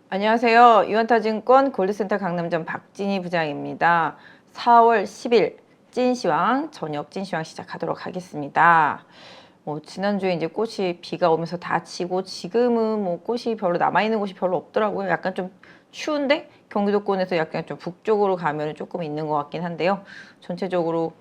안녕하세요. 유한타증권 골드센터 강남점 박진희 부장입니다. 4월 10일 찐시황 저녁 찐시황 시작하도록 하겠습니다. 지난주에 이제 꽃이 비가 오면서 다 지고 지금은 꽃이 별로 남아있는 곳이 별로 없더라고요. 약간 좀 추운데 경기도권에서 약간 좀 북쪽으로 가면 조금 있는 것 같긴 한데요. 전체적으로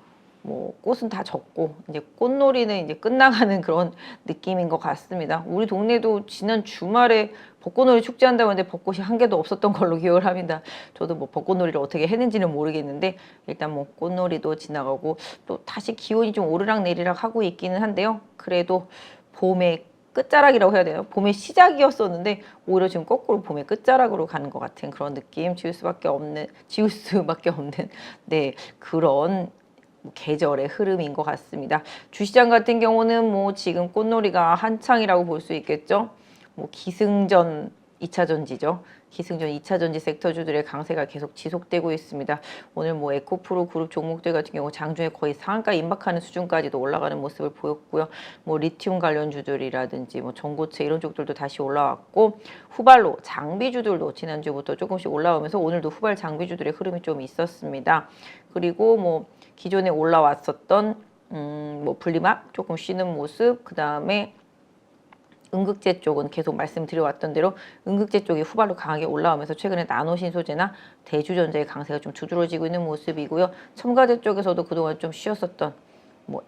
꽃은 다 졌고 이제 꽃놀이는 이제 끝나가는 그런 느낌인 것 같습니다. 우리 동네도 지난 주말에 벚꽃놀이 축제한다고 했는데 벚꽃이 한 개도 없었던 걸로 기억을 합니다. 저도 벚꽃놀이를 어떻게 했는지는 모르겠는데 일단 꽃놀이도 지나가고 또 다시 기온이 좀 오르락내리락 하고 있기는 한데요. 그래도 봄의 끝자락이라고 해야 되나요? 봄의 시작이었었는데 오히려 지금 거꾸로 봄의 끝자락으로 가는 것 같은 그런 느낌, 지울 수밖에 없는 네, 그런 계절의 흐름인 것 같습니다. 주시장 같은 경우는 지금 꽃놀이가 한창이라고 볼 수 있겠죠. 기승전 2차전지죠. 기승전 2차전지 섹터주들의 강세가 계속 지속되고 있습니다. 오늘 에코프로 그룹 종목들 같은 경우 장중에 거의 상한가 임박하는 수준까지도 올라가는 모습을 보였고요. 리튬 관련주들이라든지 전고체 이런 쪽들도 다시 올라왔고 후발로 장비주들도 지난주부터 조금씩 올라오면서 오늘도 후발 장비주들의 흐름이 좀 있었습니다. 그리고 기존에 올라왔었던 분리막 조금 쉬는 모습, 그 다음에 음극재 쪽은 계속 말씀드려왔던 대로 음극재 쪽이 후발로 강하게 올라오면서 최근에 나노신소재나 대주전자의 강세가 좀 두드러지고 있는 모습이고요. 첨가제 쪽에서도 그동안 좀 쉬었었던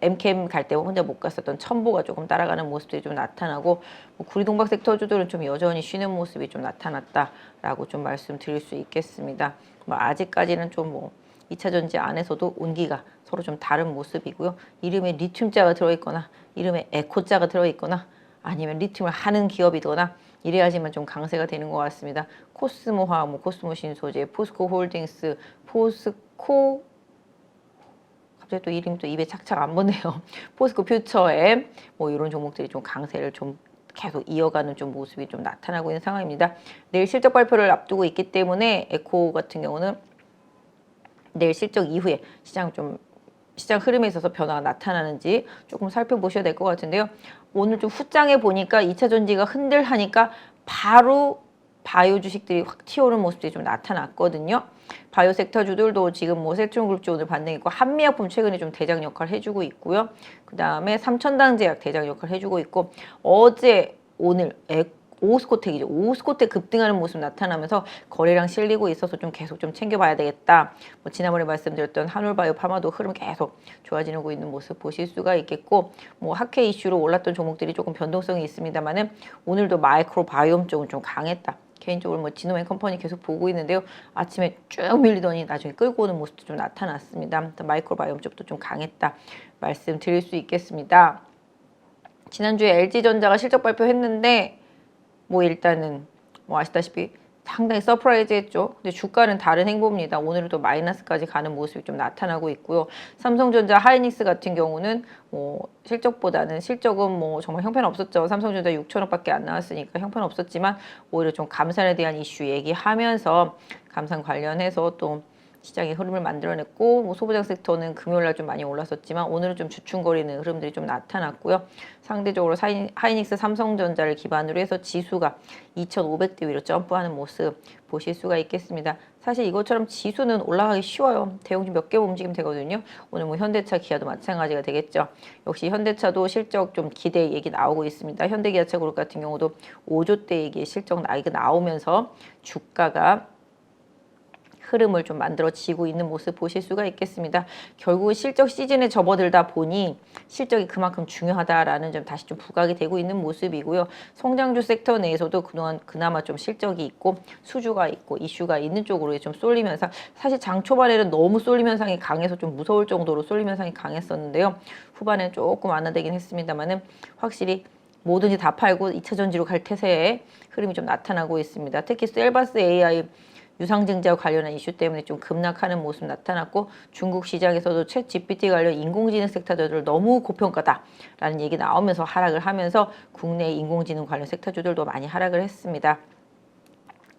엠캠 갈 때 혼자 못 갔었던 첨보가 조금 따라가는 모습들이 좀 나타나고 구리동박 섹터주들은 좀 여전히 쉬는 모습이 좀 나타났다라고 좀 말씀드릴 수 있겠습니다. 아직까지는 좀 2차 전지 안에서도 온기가 서로 좀 다른 모습이고요. 이름에 리튬자가 들어있거나 이름에 에코자가 들어있거나 아니면 리튬을 하는 기업이거나 이래야지만 좀 강세가 되는 것 같습니다. 코스모화학, 코스모 신소재, 포스코 홀딩스, 포스코 갑자기 또 이름이 또 입에 착착 안 붙네요. 포스코 퓨처엠 이런 종목들이 좀 강세를 좀 계속 이어가는 좀 모습이 좀 나타나고 있는 상황입니다. 내일 실적 발표를 앞두고 있기 때문에 에코 같은 경우는 내일 실적 이후에 시장 흐름에 있어서 변화가 나타나는지 조금 살펴보셔야 될 것 같은데요. 오늘 좀 후장에 보니까 2차 전지가 흔들하니까 바로 바이오 주식들이 확 튀어오르는 모습들이 좀 나타났거든요. 바이오 섹터 주들도 지금 셀트론그룹주 오늘 반등했고 한미약품 최근에 좀 대장 역할을 해주고 있고요. 그 다음에 삼천당제약 대장 역할을 해주고 있고 어제 오늘 오스코텍이죠. 오스코텍 급등하는 모습 나타나면서 거래량 실리고 있어서 좀 계속 좀 챙겨봐야 되겠다. 지난번에 말씀드렸던 한올바이오 파마도 흐름 계속 좋아지고 있는 모습 보실 수가 있겠고 학회 이슈로 올랐던 종목들이 조금 변동성이 있습니다만은 오늘도 마이크로바이옴 쪽은 좀 강했다. 개인적으로 지노맨 컴퍼니 계속 보고 있는데요. 아침에 쭉 밀리더니 나중에 끌고 오는 모습도 좀 나타났습니다. 마이크로바이옴 쪽도 좀 강했다 말씀드릴 수 있겠습니다. 지난주에 LG전자가 실적 발표했는데 일단은 아시다시피 상당히 서프라이즈 했죠. 근데 주가는 다른 행보입니다. 오늘은 또 마이너스까지 가는 모습이 좀 나타나고 있고요. 삼성전자, 하이닉스 같은 경우는 실적은 정말 형편없었죠. 삼성전자 6천억밖에 안 나왔으니까 형편없었지만 오히려 좀 감산에 대한 이슈 얘기하면서 감산 관련해서 또 시장의 흐름을 만들어냈고 소부장 섹터는 금요일날 좀 많이 올랐었지만 오늘은 좀 주춤거리는 흐름들이 좀 나타났고요. 상대적으로 하이닉스 삼성전자를 기반으로 해서 지수가 2,500대 위로 점프하는 모습 보실 수가 있겠습니다. 사실 이것처럼 지수는 올라가기 쉬워요. 대형주 몇 개 움직이면 되거든요. 오늘 현대차, 기아도 마찬가지가 되겠죠. 역시 현대차도 실적 좀 기대 얘기 나오고 있습니다. 현대기아차 그룹 같은 경우도 5조대 얘기 실적 나오면서 주가가 흐름을 좀 만들어지고 있는 모습 보실 수가 있겠습니다. 결국 실적 시즌에 접어들다 보니 실적이 그만큼 중요하다라는 점 다시 좀 부각이 되고 있는 모습이고요. 성장주 섹터 내에서도 그동안 그나마 좀 실적이 있고 수주가 있고 이슈가 있는 쪽으로 좀 쏠림 현상, 사실 장 초반에는 너무 쏠림 현상이 강해서 좀 무서울 정도로 쏠림 현상이 강했었는데요. 후반에는 조금 완화되긴 했습니다만은 확실히 뭐든지 다 팔고 2차 전지로 갈 태세의 흐름이 좀 나타나고 있습니다. 특히 셀바스 AI 유상증자와 관련한 이슈 때문에 좀 급락하는 모습 나타났고 중국 시장에서도 챗 GPT 관련 인공지능 섹터주들 너무 고평가다라는 얘기 나오면서 하락을 하면서 국내 인공지능 관련 섹터주들도 많이 하락을 했습니다.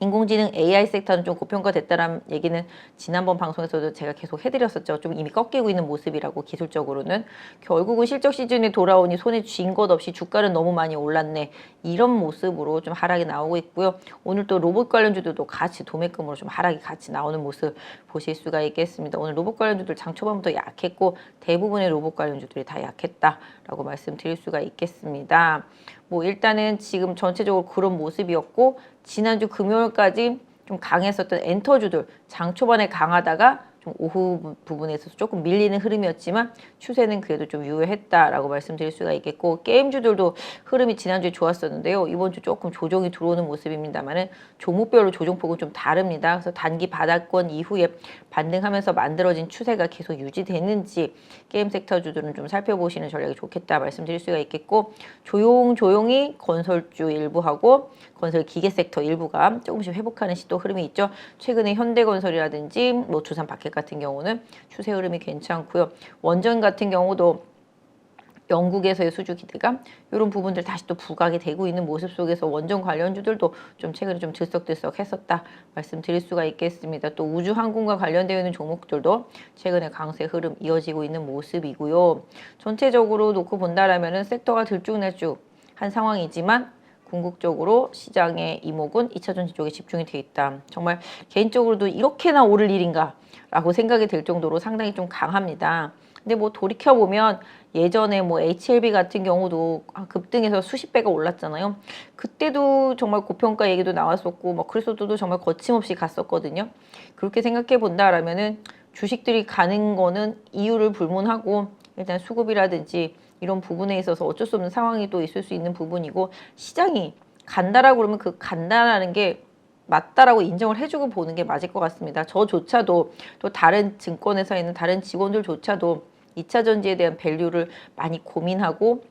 인공지능 AI 섹터는 좀 고평가됐다라는 얘기는 지난번 방송에서도 제가 계속 해드렸었죠. 좀 이미 꺾이고 있는 모습이라고 기술적으로는. 결국은 실적 시즌에 돌아오니 손에 쥔 것 없이 주가는 너무 많이 올랐네. 이런 모습으로 좀 하락이 나오고 있고요. 오늘 또 로봇 관련주들도 같이 도매금으로 좀 하락이 같이 나오는 모습 보실 수가 있겠습니다. 오늘 로봇 관련주들 장 초반부터 약했고 대부분의 로봇 관련주들이 다 약했다라고 말씀드릴 수가 있겠습니다. 뭐 일단은 지금 전체적으로 그런 모습이었고 지난주 금요일까지 좀 강했었던 엔터주들 장 초반에 강하다가 좀 오후 부분에 있어서 조금 밀리는 흐름이었지만 추세는 그래도 좀 유효했다라고 말씀드릴 수가 있겠고 게임주들도 흐름이 지난주에 좋았었는데요. 이번 주 조금 조정이 들어오는 모습입니다만은 종목별로 조정폭은 좀 다릅니다. 그래서 단기 바닥권 이후에 반등하면서 만들어진 추세가 계속 유지되는지 게임 섹터주들은 좀 살펴보시는 전략이 좋겠다 말씀드릴 수가 있겠고 조용히 건설주 일부하고 건설 기계 섹터 일부가 조금씩 회복하는 시도 흐름이 있죠. 최근에 현대건설이라든지 뭐 두산 바켓 같은 경우는 추세 흐름이 괜찮고요. 원전 같은 경우도 영국에서의 수주 기대감 이런 부분들 다시 또 부각이 되고 있는 모습 속에서 원전 관련주들도 좀 최근에 좀 들썩들썩 했었다 말씀드릴 수가 있겠습니다. 또 우주 항공과 관련되어 있는 종목들도 최근에 강세 흐름 이어지고 있는 모습이고요. 전체적으로 놓고 본다라면은 섹터가 들쭉날쭉한 상황이지만 궁극적으로 시장의 이목은 2차 전지 쪽에 집중이 되어 있다. 정말 개인적으로도 이렇게나 오를 일인가 라고 생각이 될 정도로 상당히 좀 강합니다. 근데 뭐 돌이켜보면 예전에 뭐 HLB 같은 경우도 급등해서 수십 배가 올랐잖아요. 그때도 정말 고평가 얘기도 나왔었고 뭐 그랬어도 정말 거침없이 갔었거든요. 그렇게 생각해 본다라면은 주식들이 가는 거는 이유를 불문하고 일단 수급이라든지 이런 부분에 있어서 어쩔 수 없는 상황이 또 있을 수 있는 부분이고 시장이 간다라고 그러면 그 간다라는 게 맞다라고 인정을 해주고 보는 게 맞을 것 같습니다. 저조차도 또 다른 증권회사에 있는 다른 직원들조차도 2차 전지에 대한 밸류를 많이 고민하고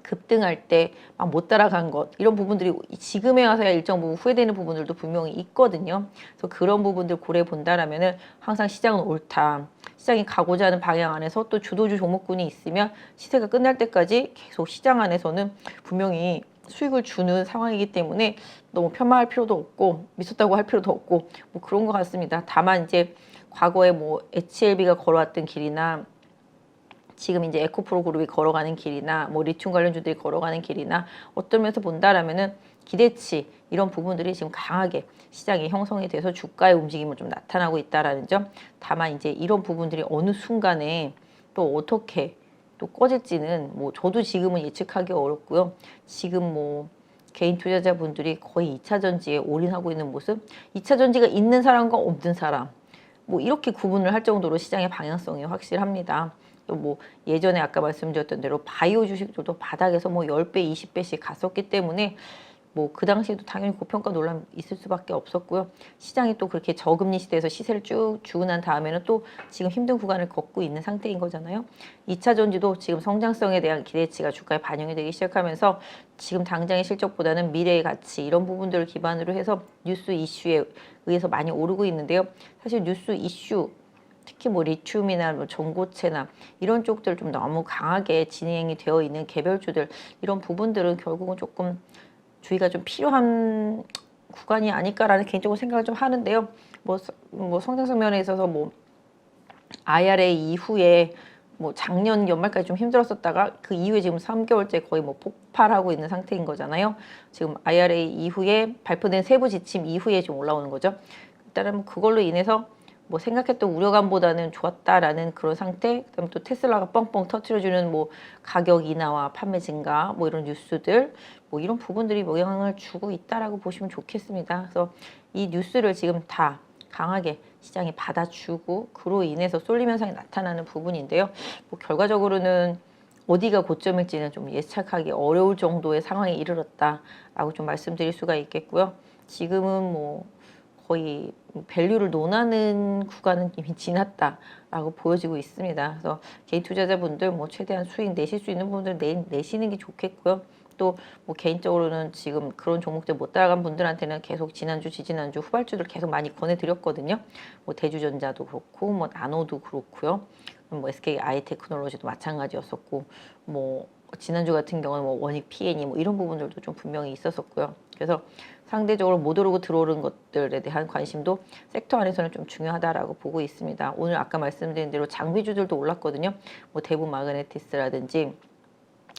급등할 때 막 못 따라간 것 이런 부분들이 지금에 와서야 일정 부분 후회되는 부분들도 분명히 있거든요. 그래서 그런 부분들 고려해 본다라면은 항상 시장은 옳다. 시장이 가고자 하는 방향 안에서 또 주도주 종목군이 있으면 시세가 끝날 때까지 계속 시장 안에서는 분명히 수익을 주는 상황이기 때문에 너무 편마할 필요도 없고 미쳤다고 할 필요도 없고 뭐 그런 것 같습니다. 다만 이제 과거에 뭐 HLB가 걸어왔던 길이나 지금 이제 에코프로 그룹이 걸어가는 길이나 뭐 리튬 관련주들이 걸어가는 길이나 어떤 면에서 본다라면은 기대치 이런 부분들이 지금 강하게 시장에 형성이 돼서 주가의 움직임을 좀 나타나고 있다라는 점. 다만 이제 이런 부분들이 어느 순간에 또 어떻게 또 꺼질지는 뭐 저도 지금은 예측하기 어렵고요. 지금 뭐 개인 투자자분들이 거의 2차 전지에 올인하고 있는 모습, 2차 전지가 있는 사람과 없는 사람 뭐 이렇게 구분을 할 정도로 시장의 방향성이 확실합니다. 뭐 예전에 아까 말씀드렸던 대로 바이오 주식들도 바닥에서 뭐 10배, 20배씩 갔었기 때문에 뭐 그 당시에도 당연히 고평가 논란 있을 수밖에 없었고요. 시장이 또 그렇게 저금리 시대에서 시세를 쭉 주고 난 다음에는 또 지금 힘든 구간을 걷고 있는 상태인 거잖아요. 2차 전지도 지금 성장성에 대한 기대치가 주가에 반영이 되기 시작하면서 지금 당장의 실적보다는 미래의 가치 이런 부분들을 기반으로 해서 뉴스 이슈에 의해서 많이 오르고 있는데요. 사실 뉴스 이슈 특히 뭐 리튬이나 뭐 전고체나 이런 쪽들 좀 너무 강하게 진행이 되어 있는 개별주들 이런 부분들은 결국은 조금 주의가 좀 필요한 구간이 아닐까라는 개인적으로 생각을 좀 하는데요. 뭐 성장성 면에 있어서 뭐 IRA 이후에 뭐 작년 연말까지 좀 힘들었었다가 그 이후에 지금 3개월째 거의 뭐 폭발하고 있는 상태인 거잖아요. 지금 IRA 이후에 발표된 세부 지침 이후에 좀 올라오는 거죠. 일단은 그걸로 인해서 뭐 생각했던 우려감보다는 좋았다라는 그런 상태. 그다음에 또 테슬라가 뻥뻥 터트려주는 뭐 가격 인하와 판매 증가 뭐 이런 뉴스들 뭐 이런 부분들이 영향을 주고 있다라고 보시면 좋겠습니다. 그래서 이 뉴스를 지금 다 강하게 시장이 받아주고 그로 인해서 쏠림 현상이 나타나는 부분인데요. 뭐 결과적으로는 어디가 고점일지는 좀 예측하기 어려울 정도의 상황에 이르렀다라고 좀 말씀드릴 수가 있겠고요. 지금은 뭐 거의 밸류를 논하는 구간은 이미 지났다라고 보여지고 있습니다. 그래서 개인 투자자분들 뭐 최대한 수익 내실 수 있는 분들 내시는 게 좋겠고요. 또 뭐 개인적으로는 지금 그런 종목들 못 따라간 분들한테는 계속 지난주, 지지난주 후발주들 계속 많이 권해드렸거든요. 뭐 대주전자도 그렇고 뭐 나노도 그렇고요. 뭐 SK 아이테크놀로지도 마찬가지였었고 뭐 지난주 같은 경우는 뭐 원익 PN이 뭐 이런 부분들도 좀 분명히 있었었고요. 그래서 상대적으로 못 오르고 들어오는 것들에 대한 관심도 섹터 안에서는 좀 중요하다라고 보고 있습니다. 오늘 아까 말씀드린 대로 장비주들도 올랐거든요. 뭐 대부 마그네티스라든지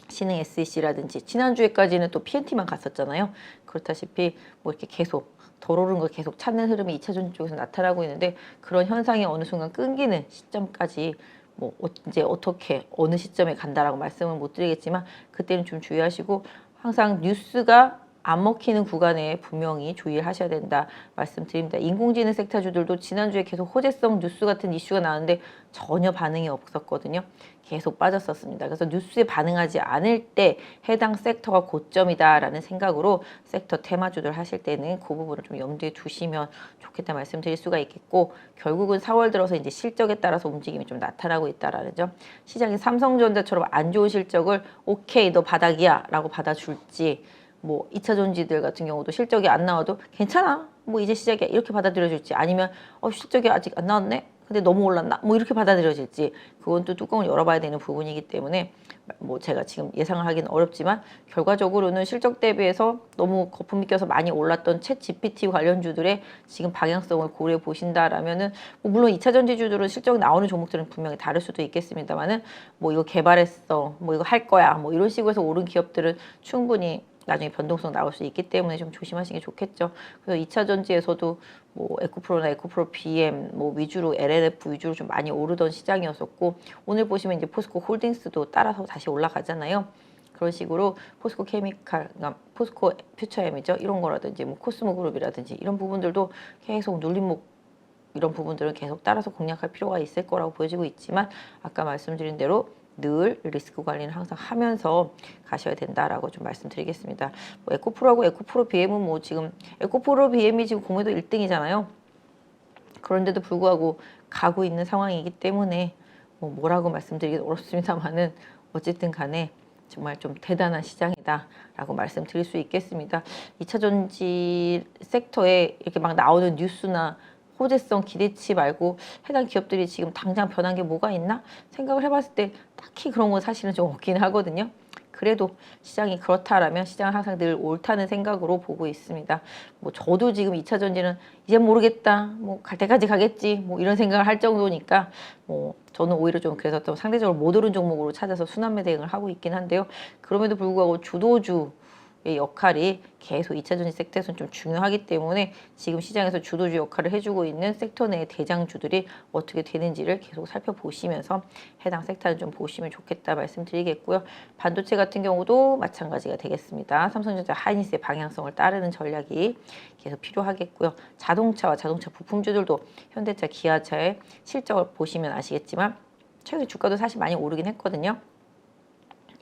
신흥 SEC라든지 지난주에까지는 또 PNT만 갔었잖아요. 그렇다시피 뭐 이렇게 계속 덜 오른 걸 계속 찾는 흐름이 2차전지 쪽에서 나타나고 있는데 그런 현상이 어느 순간 끊기는 시점까지 뭐 이제 어떻게 어느 시점에 간다라고 말씀을 못 드리겠지만 그때는 좀 주의하시고 항상 뉴스가 안 먹히는 구간에 분명히 주의를 하셔야 된다 말씀드립니다. 인공지능 섹터주들도 지난주에 계속 호재성 뉴스 같은 이슈가 나왔는데 전혀 반응이 없었거든요. 계속 빠졌었습니다. 그래서 뉴스에 반응하지 않을 때 해당 섹터가 고점이다라는 생각으로 섹터 테마주들 하실 때는 그 부분을 좀 염두에 두시면 좋겠다 말씀드릴 수가 있겠고 결국은 4월 들어서 이제 실적에 따라서 움직임이 좀 나타나고 있다라는 점. 시장이 삼성전자처럼 안 좋은 실적을 오케이 너 바닥이야 라고 받아줄지 뭐 2차 전지들 같은 경우도 실적이 안 나와도 괜찮아 뭐 이제 시작이야 이렇게 받아들여질지 아니면 실적이 아직 안 나왔네 근데 너무 올랐나 뭐 이렇게 받아들여질지 그건 또 뚜껑을 열어봐야 되는 부분이기 때문에 뭐 제가 지금 예상을 하기는 어렵지만 결과적으로는 실적 대비해서 너무 거품이 껴서 많이 올랐던 챗 GPT 관련주들의 지금 방향성을 고려해 보신다라면은 뭐 물론 2차 전지주들은 실적 나오는 종목들은 분명히 다를 수도 있겠습니다만은 뭐 이거 개발했어 뭐 이거 할 거야 뭐 이런 식으로 해서 오른 기업들은 충분히 나중에 변동성 나올 수 있기 때문에 좀 조심하시는 게 좋겠죠. 그래서 2차 전지에서도 뭐 에코프로나 에코프로 BM 뭐 위주로 LNF 위주로 좀 많이 오르던 시장이었었고 오늘 보시면 이제 포스코 홀딩스도 따라서 다시 올라가잖아요. 그런 식으로 포스코 케미칼, 그러니까 포스코 퓨처엠이죠. 이런 거라든지 뭐 코스모 그룹이라든지 이런 부분들도 계속 눌림목 이런 부분들은 계속 따라서 공략할 필요가 있을 거라고 보여지고 있지만 아까 말씀드린 대로 늘 리스크 관리는 항상 하면서 가셔야 된다라고 좀 말씀드리겠습니다. 뭐 에코프로하고 에코프로 BM은 뭐 지금 에코프로 BM이 지금 공매도 1등이잖아요. 그런데도 불구하고 가고 있는 상황이기 때문에 뭐 뭐라고 말씀드리기 어렵습니다만은 어쨌든 간에 정말 좀 대단한 시장이다라고 말씀드릴 수 있겠습니다. 2차 전지 섹터에 이렇게 막 나오는 뉴스나 호재성 기대치 말고 해당 기업들이 지금 당장 변한 게 뭐가 있나 생각을 해봤을 때 딱히 그런 건 사실은 좀 없긴 하거든요. 그래도 시장이 그렇다라면 시장은 항상 늘 옳다는 생각으로 보고 있습니다. 뭐 저도 지금 2차 전지는 이제 모르겠다. 뭐 갈 때까지 가겠지. 뭐 이런 생각을 할 정도니까 뭐 저는 오히려 좀 그래서 또 상대적으로 못 오른 종목으로 찾아서 순환매 대응을 하고 있긴 한데요. 그럼에도 불구하고 주도주 의 역할이 계속 2차 전지 섹터에서는 좀 중요하기 때문에 지금 시장에서 주도주 역할을 해주고 있는 섹터 내의 대장주들이 어떻게 되는지를 계속 살펴보시면서 해당 섹터를 좀 보시면 좋겠다 말씀드리겠고요. 반도체 같은 경우도 마찬가지가 되겠습니다. 삼성전자 하이닉스의 방향성을 따르는 전략이 계속 필요하겠고요. 자동차와 자동차 부품주들도 현대차, 기아차의 실적을 보시면 아시겠지만 최근 주가도 사실 많이 오르긴 했거든요.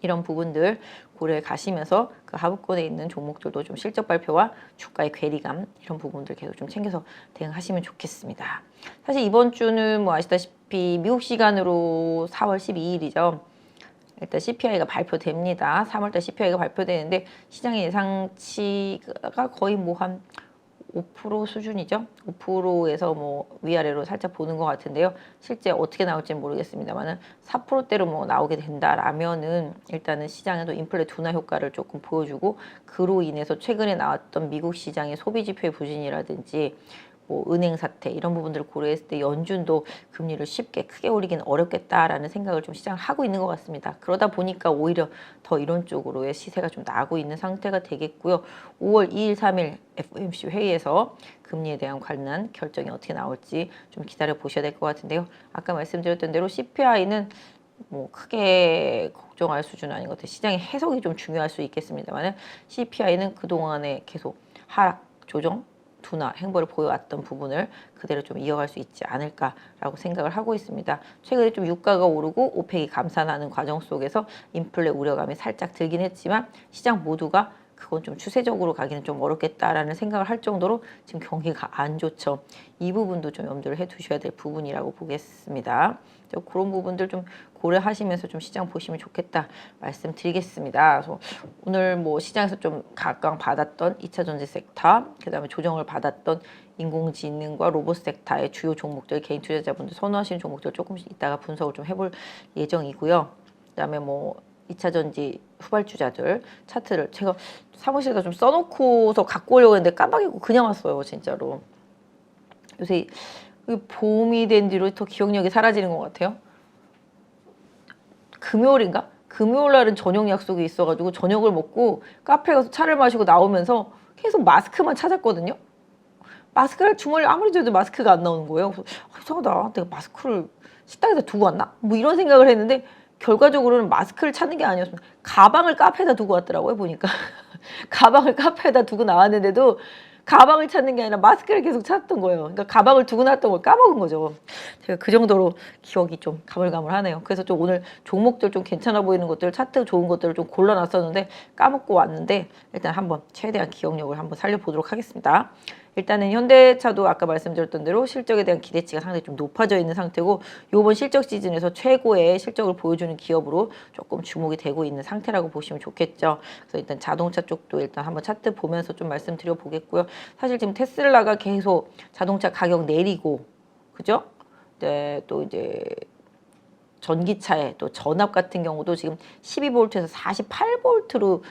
이런 부분들 고려해 가시면서 그 하부권에 있는 종목들도 좀 실적 발표와 주가의 괴리감 이런 부분들 계속 좀 챙겨서 대응하시면 좋겠습니다. 사실 이번 주는 뭐 아시다시피 미국 시간으로 4월 12일이죠. 일단 CPI가 발표됩니다. 3월달 CPI가 발표되는데 시장의 예상치가 거의 뭐 한 5% 수준이죠. 5%에서 뭐 위아래로 살짝 보는 것 같은데요. 실제 어떻게 나올지는 모르겠습니다만은 4%대로 뭐 나오게 된다라면은 일단은 시장에도 인플레 둔화 효과를 조금 보여주고 그로 인해서 최근에 나왔던 미국 시장의 소비 지표의 부진이라든지 뭐 은행 사태 이런 부분들을 고려했을 때 연준도 금리를 쉽게 크게 올리기는 어렵겠다라는 생각을 좀 시장을 하고 있는 것 같습니다. 그러다 보니까 오히려 더 이런 쪽으로의 시세가 좀 나고 있는 상태가 되겠고요. 5월 2일, 3일 FOMC 회의에서 금리에 대한 관련 결정이 어떻게 나올지 좀 기다려 보셔야 될 것 같은데요. 아까 말씀드렸던 대로 CPI는 뭐 크게 걱정할 수준은 아닌 것 같아요. 시장의 해석이 좀 중요할 수 있겠습니다만 CPI는 그동안에 계속 하락, 조정, 둔화 행보를 보여왔던 부분을 그대로 좀 이어갈 수 있지 않을까라고 생각을 하고 있습니다. 최근에 좀 유가가 오르고 오펙이 감산하는 과정 속에서 인플레 우려감이 살짝 들긴 했지만 시장 모두가 그건 좀 추세적으로 가기는 좀 어렵겠다라는 생각을 할 정도로 지금 경기가 안 좋죠. 이 부분도 좀 염두를 해 두셔야 될 부분이라고 보겠습니다. 그런 부분들 좀 고려하시면서 좀 시장 보시면 좋겠다 말씀드리겠습니다. 그래서 오늘 뭐 시장에서 좀 각광받았던 2차 전지 섹터, 그다음에 조정을 받았던 인공지능과 로봇 섹터의 주요 종목들, 개인 투자자분들 선호하시는 종목들 조금씩 이따가 분석을 좀 해볼 예정이고요. 그다음에 뭐 2차전지 후발주자들 차트를 제가 사무실에다 좀 써놓고서 갖고 오려고 했는데 깜빡이고 그냥 왔어요. 진짜로. 요새 봄이 된 뒤로 더 기억력이 사라지는 것 같아요. 금요일인가? 금요일 날은 저녁 약속이 있어가지고 저녁을 먹고 카페 가서 차를 마시고 나오면서 계속 마스크만 찾았거든요. 마스크를 주머니에 아무리 줘도 마스크가 안 나오는 거예요. 그래서 이상하다. 내가 마스크를 식당에다 두고 왔나? 뭐 이런 생각을 했는데 결과적으로는 마스크를 찾는 게 아니었습니다. 가방을 카페에다 두고 왔더라고요. 보니까. 가방을 카페에다 두고 나왔는데도 가방을 찾는 게 아니라 마스크를 계속 찾던 거예요. 그러니까 가방을 두고 나왔던 걸 까먹은 거죠. 제가 그 정도로 기억이 좀 가물가물하네요. 그래서 좀 오늘 종목들 좀 괜찮아 보이는 것들, 차트 좋은 것들을 좀 골라놨었는데 까먹고 왔는데 일단 한번 최대한 기억력을 한번 살려보도록 하겠습니다. 일단은 현대차도 아까 말씀드렸던 대로 실적에 대한 기대치가 상당히 좀 높아져 있는 상태고 이번 실적 시즌에서 최고의 실적을 보여주는 기업으로 조금 주목이 되고 있는 상태라고 보시면 좋겠죠. 그래서 일단 자동차 쪽도 일단 한번 차트 보면서 좀 말씀드려 보겠고요. 사실 지금 테슬라가 계속 자동차 가격 내리고 그죠? 네, 또 이제 전기차에 또 전압 같은 경우도 지금 12V에서 48V로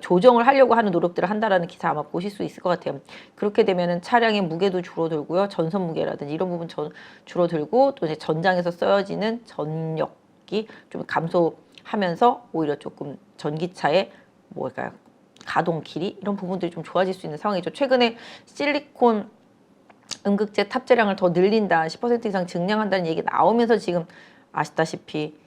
조정을 하려고 하는 노력들을 한다라는 기사 아마 보실 수 있을 것 같아요. 그렇게 되면은 차량의 무게도 줄어들고요. 전선 무게라든지 이런 부분 줄어들고 또 이제 전장에서 쓰여지는 전력이 좀 감소하면서 오히려 조금 전기차의 가동 길이 이런 부분들이 좀 좋아질 수 있는 상황이죠. 최근에 실리콘 음극재 탑재량을 더 늘린다, 10% 이상 증량한다는 얘기 나오면서 지금 아시다시피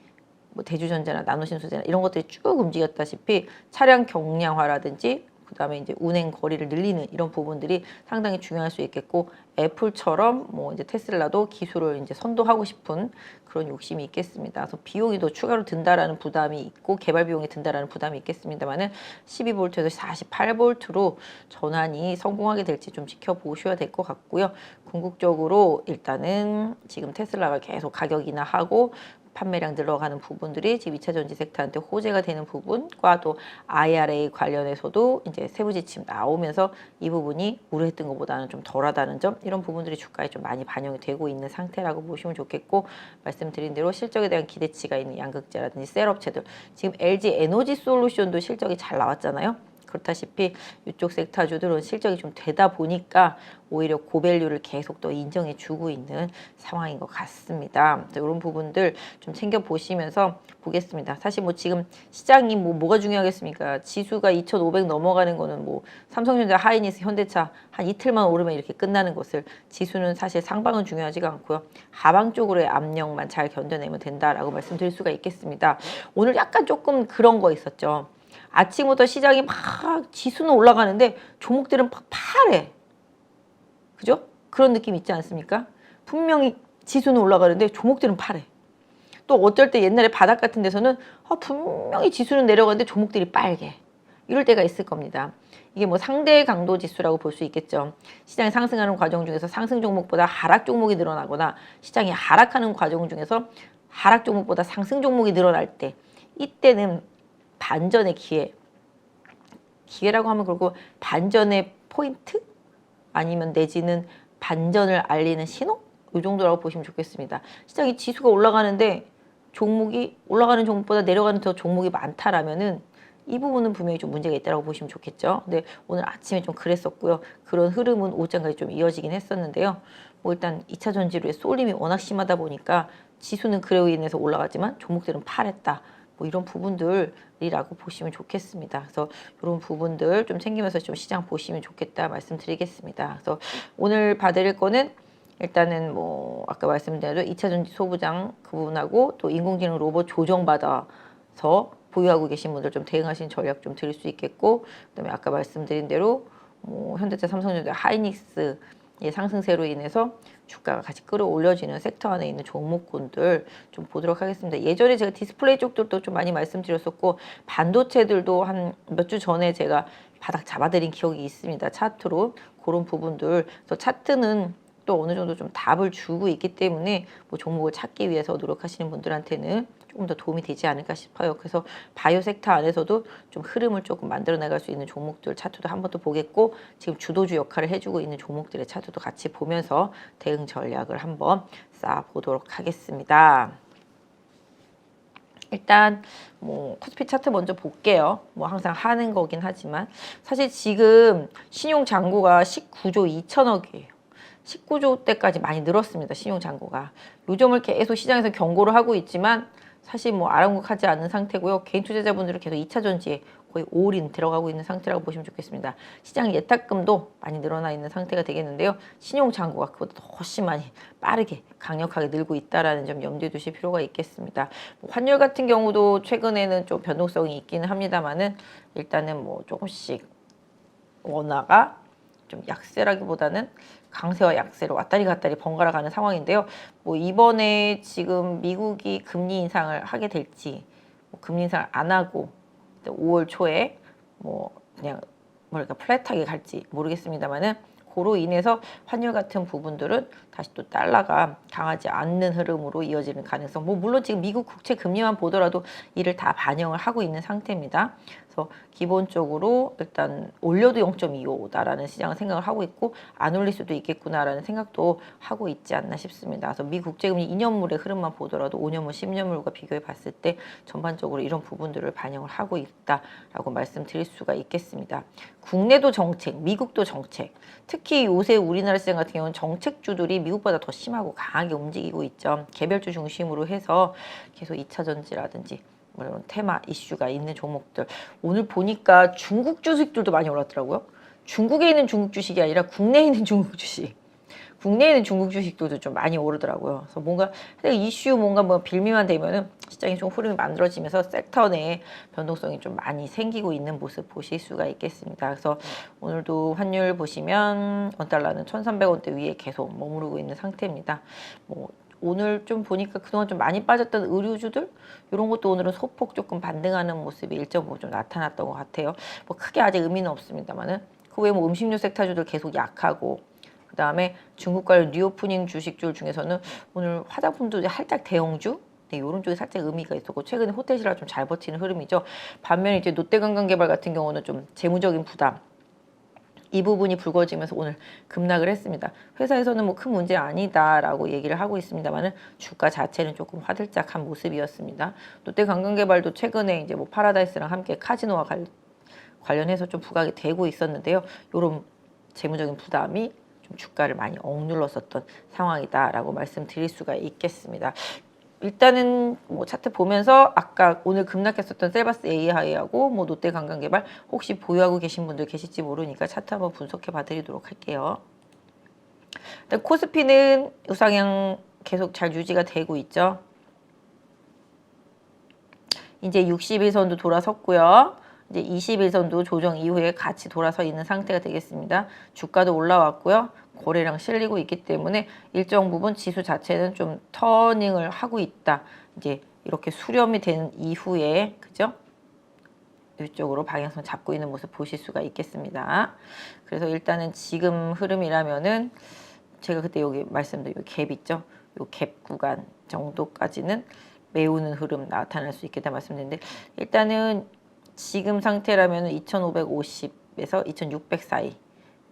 뭐 대주전자나 나노신소재나 이런 것들이 쭉 움직였다시피 차량 경량화라든지 그다음에 이제 운행 거리를 늘리는 이런 부분들이 상당히 중요할 수 있겠고 애플처럼 뭐 이제 테슬라도 기술을 이제 선도하고 싶은 그런 욕심이 있겠습니다. 그래서 비용이 더 추가로 든다라는 부담이 있고 개발 비용이 든다라는 부담이 있겠습니다만은 12V에서 48V로 전환이 성공하게 될지 좀 지켜보셔야 될 것 같고요. 궁극적으로 일단은 지금 테슬라가 계속 가격 인하하고 판매량 늘어가는 부분들이 지금 2차 전지 섹터한테 호재가 되는 부분과 또 IRA 관련해서도 이제 세부 지침 나오면서 이 부분이 우려했던 것보다는 좀 덜하다는 점 이런 부분들이 주가에 좀 많이 반영이 되고 있는 상태라고 보시면 좋겠고 말씀드린 대로 실적에 대한 기대치가 있는 양극재라든지 셀업체들 지금 LG 에너지 솔루션도 실적이 잘 나왔잖아요. 그렇다시피 이쪽 섹터주들은 실적이 좀 되다 보니까 오히려 고밸류를 계속 더 인정해 주고 있는 상황인 것 같습니다. 이런 부분들 좀 챙겨 보시면서 보겠습니다. 사실 뭐 지금 시장이 뭐가 중요하겠습니까? 지수가 2,500 넘어가는 거는 뭐 삼성전자, 하이닉스, 현대차 한 이틀만 오르면 이렇게 끝나는 것을 지수는 사실 상방은 중요하지가 않고요. 하방 쪽으로의 압력만 잘 견뎌내면 된다라고 말씀드릴 수가 있겠습니다. 오늘 약간 조금 그런 거 있었죠. 아침부터 시장이 막 지수는 올라가는데 종목들은 막 파래. 그죠? 그런 느낌 있지 않습니까? 분명히 지수는 올라가는데 종목들은 파래. 또 어쩔 때 옛날에 바닥 같은 데서는 분명히 지수는 내려가는데 종목들이 빨개. 이럴 때가 있을 겁니다. 이게 뭐 상대 강도 지수라고 볼 수 있겠죠. 시장이 상승하는 과정 중에서 상승 종목보다 하락 종목이 늘어나거나 시장이 하락하는 과정 중에서 하락 종목보다 상승 종목이 늘어날 때 이때는 반전의 기회라고 하면 그렇고 반전의 포인트 아니면 내지는 반전을 알리는 신호 이 정도라고 보시면 좋겠습니다. 시장이 지수가 올라가는데 종목이 올라가는 종목보다 내려가는 더 종목이 많다라면은 이 부분은 분명히 좀 문제가 있다고 보시면 좋겠죠. 근데 오늘 아침에 좀 그랬었고요. 그런 흐름은 오전까지 좀 이어지긴 했었는데요. 뭐 일단 2차 전지로의 쏠림이 워낙 심하다 보니까 지수는 그로 인해서 올라가지만 종목들은 팔했다. 뭐 이런 부분들이라고 보시면 좋겠습니다. 그래서 이런 부분들 좀 챙기면서 좀 시장 보시면 좋겠다 말씀드리겠습니다. 그래서 오늘 봐드릴 거는 일단은 뭐 아까 말씀드린 대로 2차 전지 소부장 그분하고 또 인공지능 로봇 조정받아서 보유하고 계신 분들 좀 대응하신 전략 좀 드릴 수 있겠고 그다음에 아까 말씀드린 대로 뭐 현대차, 삼성전자, 하이닉스 의 상승세로 인해서 주가가 같이 끌어올려지는 섹터 안에 있는 종목군들 좀 보도록 하겠습니다. 예전에 제가 디스플레이 쪽들도 좀 많이 말씀드렸었고 반도체들도 한 몇 주 전에 제가 바닥 잡아드린 기억이 있습니다. 차트로 그런 부분들. 그래서 차트는 또 어느 정도 좀 답을 주고 있기 때문에 뭐 종목을 찾기 위해서 노력하시는 분들한테는 조금 더 도움이 되지 않을까 싶어요. 그래서 바이오 섹터 안에서도 좀 흐름을 조금 만들어 나갈 수 있는 종목들 차트도 한 번 더 보겠고 지금 주도주 역할을 해주고 있는 종목들의 차트도 같이 보면서 대응 전략을 한번 쌓아보도록 하겠습니다. 일단 뭐 코스피 차트 먼저 볼게요. 뭐 항상 하는 거긴 하지만 사실 지금 신용 잔고가 19조 2천억이에요. 19조 대까지 많이 늘었습니다. 신용 잔고가. 요점을 계속 시장에서 경고를 하고 있지만 사실 뭐 아랑곳하지 않은 상태고요. 개인 투자자분들은 계속 2차 전지에 거의 올인 들어가고 있는 상태라고 보시면 좋겠습니다. 시장 예탁금도 많이 늘어나 있는 상태가 되겠는데요. 신용 잔고가 그보다 훨씬 많이 빠르게 강력하게 늘고 있다라는 점 염두에 두실 필요가 있겠습니다. 뭐 환율 같은 경우도 최근에는 좀 변동성이 있기는 합니다만은 일단은 뭐 조금씩 원화가 좀 약세라기보다는 강세와 약세로 왔다리 갔다리 번갈아 가는 상황인데요. 뭐 이번에 지금 미국이 금리 인상을 하게 될지, 뭐 금리 인상을 안 하고 5월 초에 뭐 그냥 뭐랄까 플랫하게 갈지 모르겠습니다만은 그로 인해서 환율 같은 부분들은 다시 또 달러가 강하지 않는 흐름으로 이어지는 가능성. 뭐 물론 지금 미국 국채 금리만 보더라도 이를 다 반영을 하고 있는 상태입니다. 그래서 기본적으로 일단 올려도 0.25다라는 시장은 생각을 하고 있고 안 올릴 수도 있겠구나라는 생각도 하고 있지 않나 싶습니다. 그래서 미 국제금리 2년물의 흐름만 보더라도 5년물, 10년물과 비교해 봤을 때 전반적으로 이런 부분들을 반영을 하고 있다라고 말씀드릴 수가 있겠습니다. 국내도 정책, 미국도 정책. 특히 요새 우리나라 시장 같은 경우는 정책주들이 미국보다 더 심하고 강하게 움직이고 있죠. 개별주 중심으로 해서 계속 2차 전지라든지 이런 테마 이슈가 있는 종목들. 오늘 보니까 중국 주식들도 많이 올랐더라고요. 중국에 있는 중국 주식이 아니라 국내에 있는 중국 주식. 국내에 있는 중국 주식들도 좀 많이 오르더라고요. 그래서 뭔가 이슈 뭔가 뭐 빌미만 되면은 시장이 좀 흐름이 만들어지면서 섹터 내에 변동성이 좀 많이 생기고 있는 모습 보실 수가 있겠습니다. 그래서 오늘도 환율 보시면 원달러는 1,300원대 위에 계속 머무르고 있는 상태입니다. 뭐 오늘 좀 보니까 그동안 좀 많이 빠졌던 의류주들 이런 것도 오늘은 소폭 조금 반등하는 모습이 일정 좀 나타났던 것 같아요. 뭐 크게 아직 의미는 없습니다만은 그 외에 뭐 음식료 섹터주들 계속 약하고 그 다음에 중국 관련 리오프닝 주식줄 중에서는 오늘 화장품도 살짝 대형주 네, 이런 쪽에 살짝 의미가 있었고 최근에 호텔 신라 좀 잘 버티는 흐름이죠. 반면에 이제 롯데관광개발 같은 경우는 좀 재무적인 부담 이 부분이 불거지면서 오늘 급락을 했습니다. 회사에서는 뭐 큰 문제 아니다라고 얘기를 하고 있습니다만은 주가 자체는 조금 화들짝한 모습이었습니다. 롯데관광개발도 최근에 이제 뭐 파라다이스랑 함께 카지노와 관련해서 좀 부각이 되고 있었는데요. 이런 재무적인 부담이 좀 주가를 많이 억눌렀었던 상황이다라고 말씀드릴 수가 있겠습니다. 일단은 뭐 차트 보면서 아까 오늘 급락했었던 셀바스 AI하고 뭐 롯데관광개발 혹시 보유하고 계신 분들 계실지 모르니까 차트 한번 분석해 봐드리도록 할게요. 일단 코스피는 우상향 계속 잘 유지가 되고 있죠. 이제 60일선도 돌아섰고요. 이제 20일선도 조정 이후에 같이 돌아서 있는 상태가 되겠습니다. 주가도 올라왔고요. 거래량 실리고 있기 때문에 일정 부분 지수 자체는 좀 터닝을 하고 있다. 이제 이렇게 수렴이 된 이후에 그죠? 이쪽으로 방향성 잡고 있는 모습 보실 수가 있겠습니다. 그래서 일단은 지금 흐름이라면은 제가 그때 여기 말씀드린 갭 있죠? 요 갭 구간 정도까지는 메우는 흐름 나타날 수 있겠다 말씀드렸는데 일단은 지금 상태라면 2550에서 2600 사이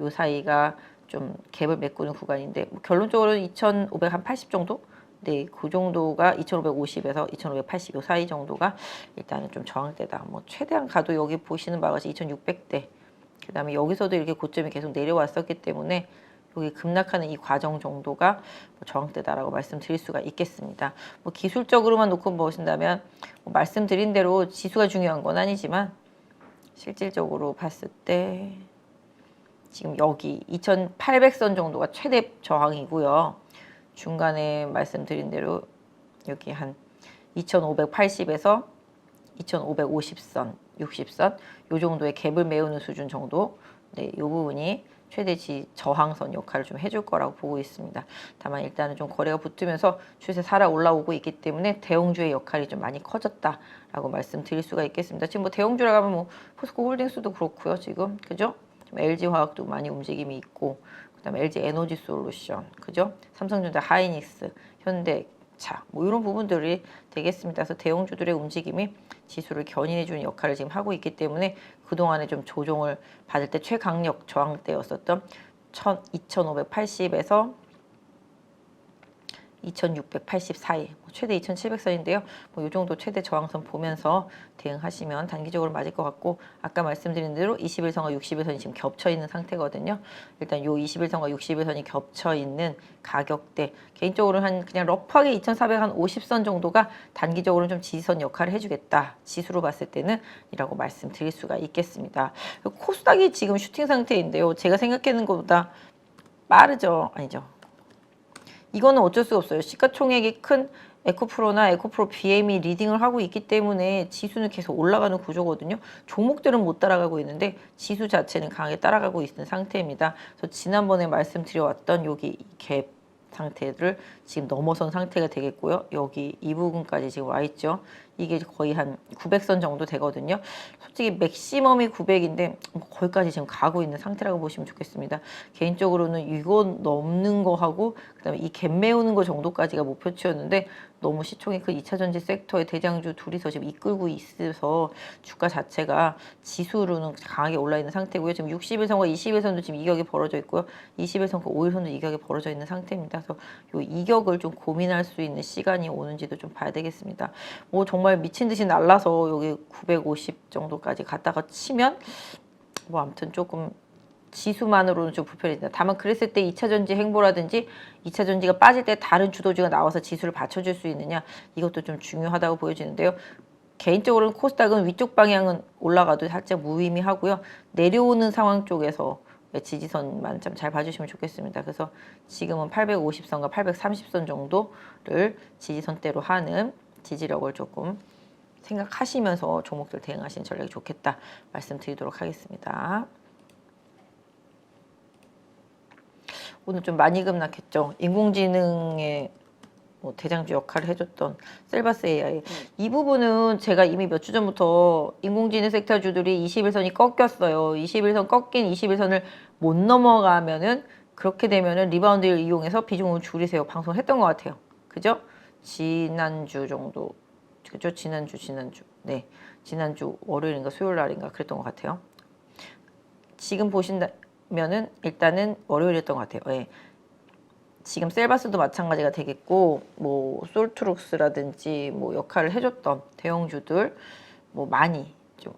요 사이가 좀 갭을 메꾸는 구간인데 뭐 결론적으로는 2580 정도? 네, 그 정도가 2550에서 2580 요 사이 정도가 일단은 좀 저항대다. 뭐 최대한 가도 여기 보시는 바와 같이 2600대. 그다음에 여기서도 이렇게 고점이 계속 내려왔었기 때문에 여기 급락하는 이 과정 정도가 뭐 저항대다라고 말씀드릴 수가 있겠습니다. 뭐 기술적으로만 놓고 보신다면 뭐 말씀드린 대로 지수가 중요한 건 아니지만 실질적으로 봤을 때 지금 여기 2800선 정도가 최대 저항이고요. 중간에 말씀드린 대로 여기 한 2580에서 2550선, 60선 요 정도의 갭을 메우는 수준 정도 네, 요 부분이 최대치 저항선 역할을 좀 해줄 거라고 보고 있습니다. 다만 일단은 좀 거래가 붙으면서 추세 살아 올라오고 있기 때문에 대형주의 역할이 좀 많이 커졌다라고 말씀드릴 수가 있겠습니다. 지금 뭐 대형주라고 하면 뭐 포스코홀딩스도 그렇고요. 지금 그죠? 좀 LG화학도 많이 움직임이 있고 그다음에 LG에너지솔루션 그죠? 삼성전자, 하이닉스, 현대차 뭐 이런 부분들이 되겠습니다. 그래서 대형주들의 움직임이 지수를 견인해주는 역할을 지금 하고 있기 때문에 그동안에 좀 조정을 받을 때 최강력 저항대였었던 2580에서 2684일, 최대 2700선인데요. 이 정도 최대 저항선 보면서 대응하시면 단기적으로 맞을 것 같고, 아까 말씀드린 대로 21선과 60일선이 지금 겹쳐 있는 상태거든요. 일단 요 21선과 60일선이 겹쳐 있는 가격대, 개인적으로는 그냥 러프하게 2450선 정도가 단기적으로는 좀 지지선 역할을 해주겠다. 지수로 봤을 때는 이라고 말씀드릴 수가 있겠습니다. 코스닥이 지금 슈팅 상태인데요. 제가 생각하는 것보다 빠르죠? 아니죠. 이거는 어쩔 수가 없어요. 시가총액이 큰 에코프로나 에코프로 BM이 리딩을 하고 있기 때문에 지수는 계속 올라가는 구조거든요. 종목들은 못 따라가고 있는데 지수 자체는 강하게 따라가고 있는 상태입니다. 그래서 지난번에 말씀드려왔던 여기 갭 상태를 지금 넘어선 상태가 되겠고요. 여기 이 부분까지 지금 와 있죠. 이게 거의 한 900선 정도 되거든요. 솔직히 맥시멈이 900인데 거기까지 지금 가고 있는 상태라고 보시면 좋겠습니다. 개인적으로는 이거 넘는 거하고 그다음에 이 갭 메우는 거 정도까지가 목표치였는데 너무 시총이 큰 2차전지 섹터의 대장주 둘이서 지금 이끌고 있어서 주가 자체가 지수로는 강하게 올라있는 상태고요. 지금 60일선과 20일선도 지금 이격이 벌어져 있고요. 20일선과 5일선도 이격이 벌어져 있는 상태입니다. 그래서 이 이격을 좀 고민할 수 있는 시간이 오는지도 좀 봐야 되겠습니다. 뭐 정말 미친 듯이 날라서 여기 950 정도까지 갔다가 치면 뭐 아무튼 조금 지수만으로는 좀 불편해진다. 다만 그랬을 때 2차전지 행보라든지 2차전지가 빠질 때 다른 주도주가 나와서 지수를 받쳐줄 수 있느냐, 이것도 좀 중요하다고 보여지는데요. 개인적으로는 코스닥은 위쪽 방향은 올라가도 살짝 무의미하고요. 내려오는 상황 쪽에서 지지선만 좀 잘 봐주시면 좋겠습니다. 그래서 지금은 850선과 830선 정도를 지지선대로 하는 지지력을 조금 생각하시면서 종목들 대응하시는 전략이 좋겠다 말씀드리도록 하겠습니다. 오늘 좀 많이 급락했죠. 인공지능의 대장주 역할을 해줬던 셀바스 AI. 이 부분은 제가 이미 몇 주 전부터 인공지능 섹터주들이 21선이 꺾였어요. 21선 꺾인 21선을 못 넘어가면은 그렇게 되면은 리바운드를 이용해서 비중을 줄이세요. 방송을 했던 것 같아요. 그죠? 지난주 정도. 그죠? 지난주. 네. 지난주 월요일인가 수요일 날인가 그랬던 것 같아요. 지금 보신다면은 일단은 월요일이었던 것 같아요. 예. 지금 셀바스도 마찬가지가 되겠고, 뭐 솔트룩스라든지 뭐 역할을 해줬던 대형주들 뭐 많이 좀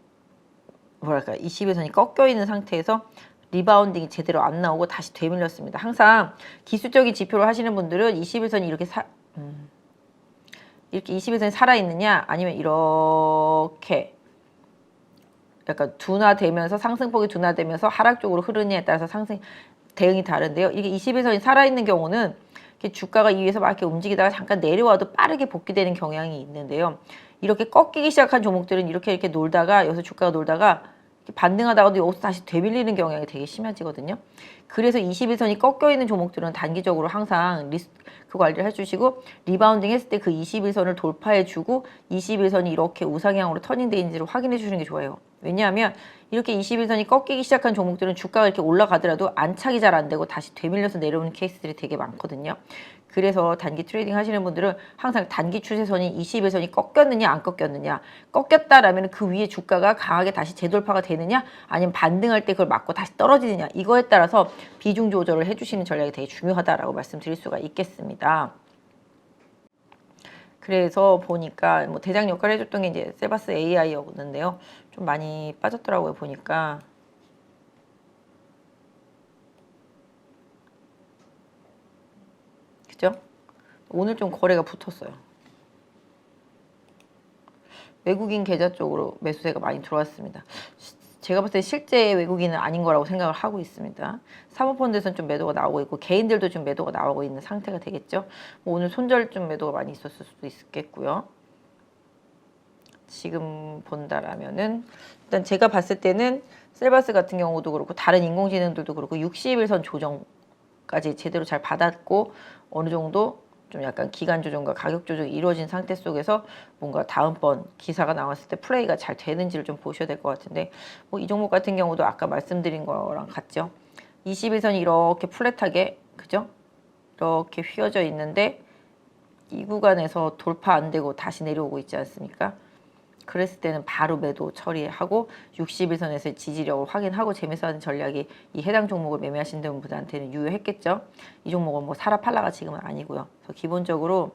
뭐랄까 21선이 꺾여 있는 상태에서 리바운딩이 제대로 안 나오고 다시 되밀렸습니다. 항상 기술적인 지표를 하시는 분들은 21선이 이렇게 이렇게 21선이 살아있느냐, 아니면 이렇게 약간 둔화되면서 상승폭이 둔화되면서 하락 쪽으로 흐르느냐에 따라서 대응이 다른데요. 이게 21선이 살아있는 경우는 이렇게 주가가 이 위에서 막 이렇게 움직이다가 잠깐 내려와도 빠르게 복귀되는 경향이 있는데요. 이렇게 꺾이기 시작한 종목들은 이렇게 놀다가 여기서 주가가 놀다가 반등하다가도 여기서 다시 되밀리는 경향이 되게 심해지거든요. 그래서 21선이 꺾여 있는 종목들은 단기적으로 항상 리스크 관리를 해주시고, 리바운딩 했을 때 그 21선을 돌파해주고 21선이 이렇게 우상향으로 터닝되는지를 확인해 주시는 게 좋아요. 왜냐하면 이렇게 21선이 꺾이기 시작한 종목들은 주가가 이렇게 올라가더라도 안착이 잘 안 되고 다시 되밀려서 내려오는 케이스들이 되게 많거든요. 그래서 단기 트레이딩 하시는 분들은 항상 단기 추세선이 21선이 꺾였느냐 안 꺾였느냐, 꺾였다라면 그 위에 주가가 강하게 다시 재돌파가 되느냐, 아니면 반등할 때 그걸 맞고 다시 떨어지느냐, 이거에 따라서 비중 조절을 해주시는 전략이 되게 중요하다라고 말씀드릴 수가 있겠습니다. 그래서 보니까 뭐 대장 역할을 해줬던 게 이제 셀바스 AI였는데요. 좀 많이 빠졌더라고요, 보니까. 그죠? 오늘 좀 거래가 붙었어요. 외국인 계좌 쪽으로 매수세가 많이 들어왔습니다. 제가 봤을 때 실제 외국인은 아닌 거라고 생각을 하고 있습니다. 사모펀드에서는 좀 매도가 나오고 있고, 개인들도 좀 매도가 나오고 있는 상태가 되겠죠. 뭐 오늘 손절 좀 매도가 많이 있었을 수도 있겠고요. 지금 본다라면은 일단 제가 봤을 때는 셀바스 같은 경우도 그렇고 다른 인공지능들도 그렇고 60일선 조정까지 제대로 잘 받았고, 어느 정도 좀 약간 기간 조정과 가격 조정이 이루어진 상태 속에서 뭔가 다음번 기사가 나왔을 때 플레이가 잘 되는지를 좀 보셔야 될 것 같은데, 뭐 이 종목 같은 경우도 아까 말씀드린 거랑 같죠. 21선이 이렇게 플랫하게, 그죠? 이렇게 휘어져 있는데 이 구간에서 돌파 안 되고 다시 내려오고 있지 않습니까? 그랬을 때는 바로 매도 처리하고 60일선에서의 지지력을 확인하고 재매수하는 전략이 이 해당 종목을 매매하신 분들한테는 유효했겠죠. 이 종목은 뭐 사라 팔라가 지금은 아니고요. 그래서 기본적으로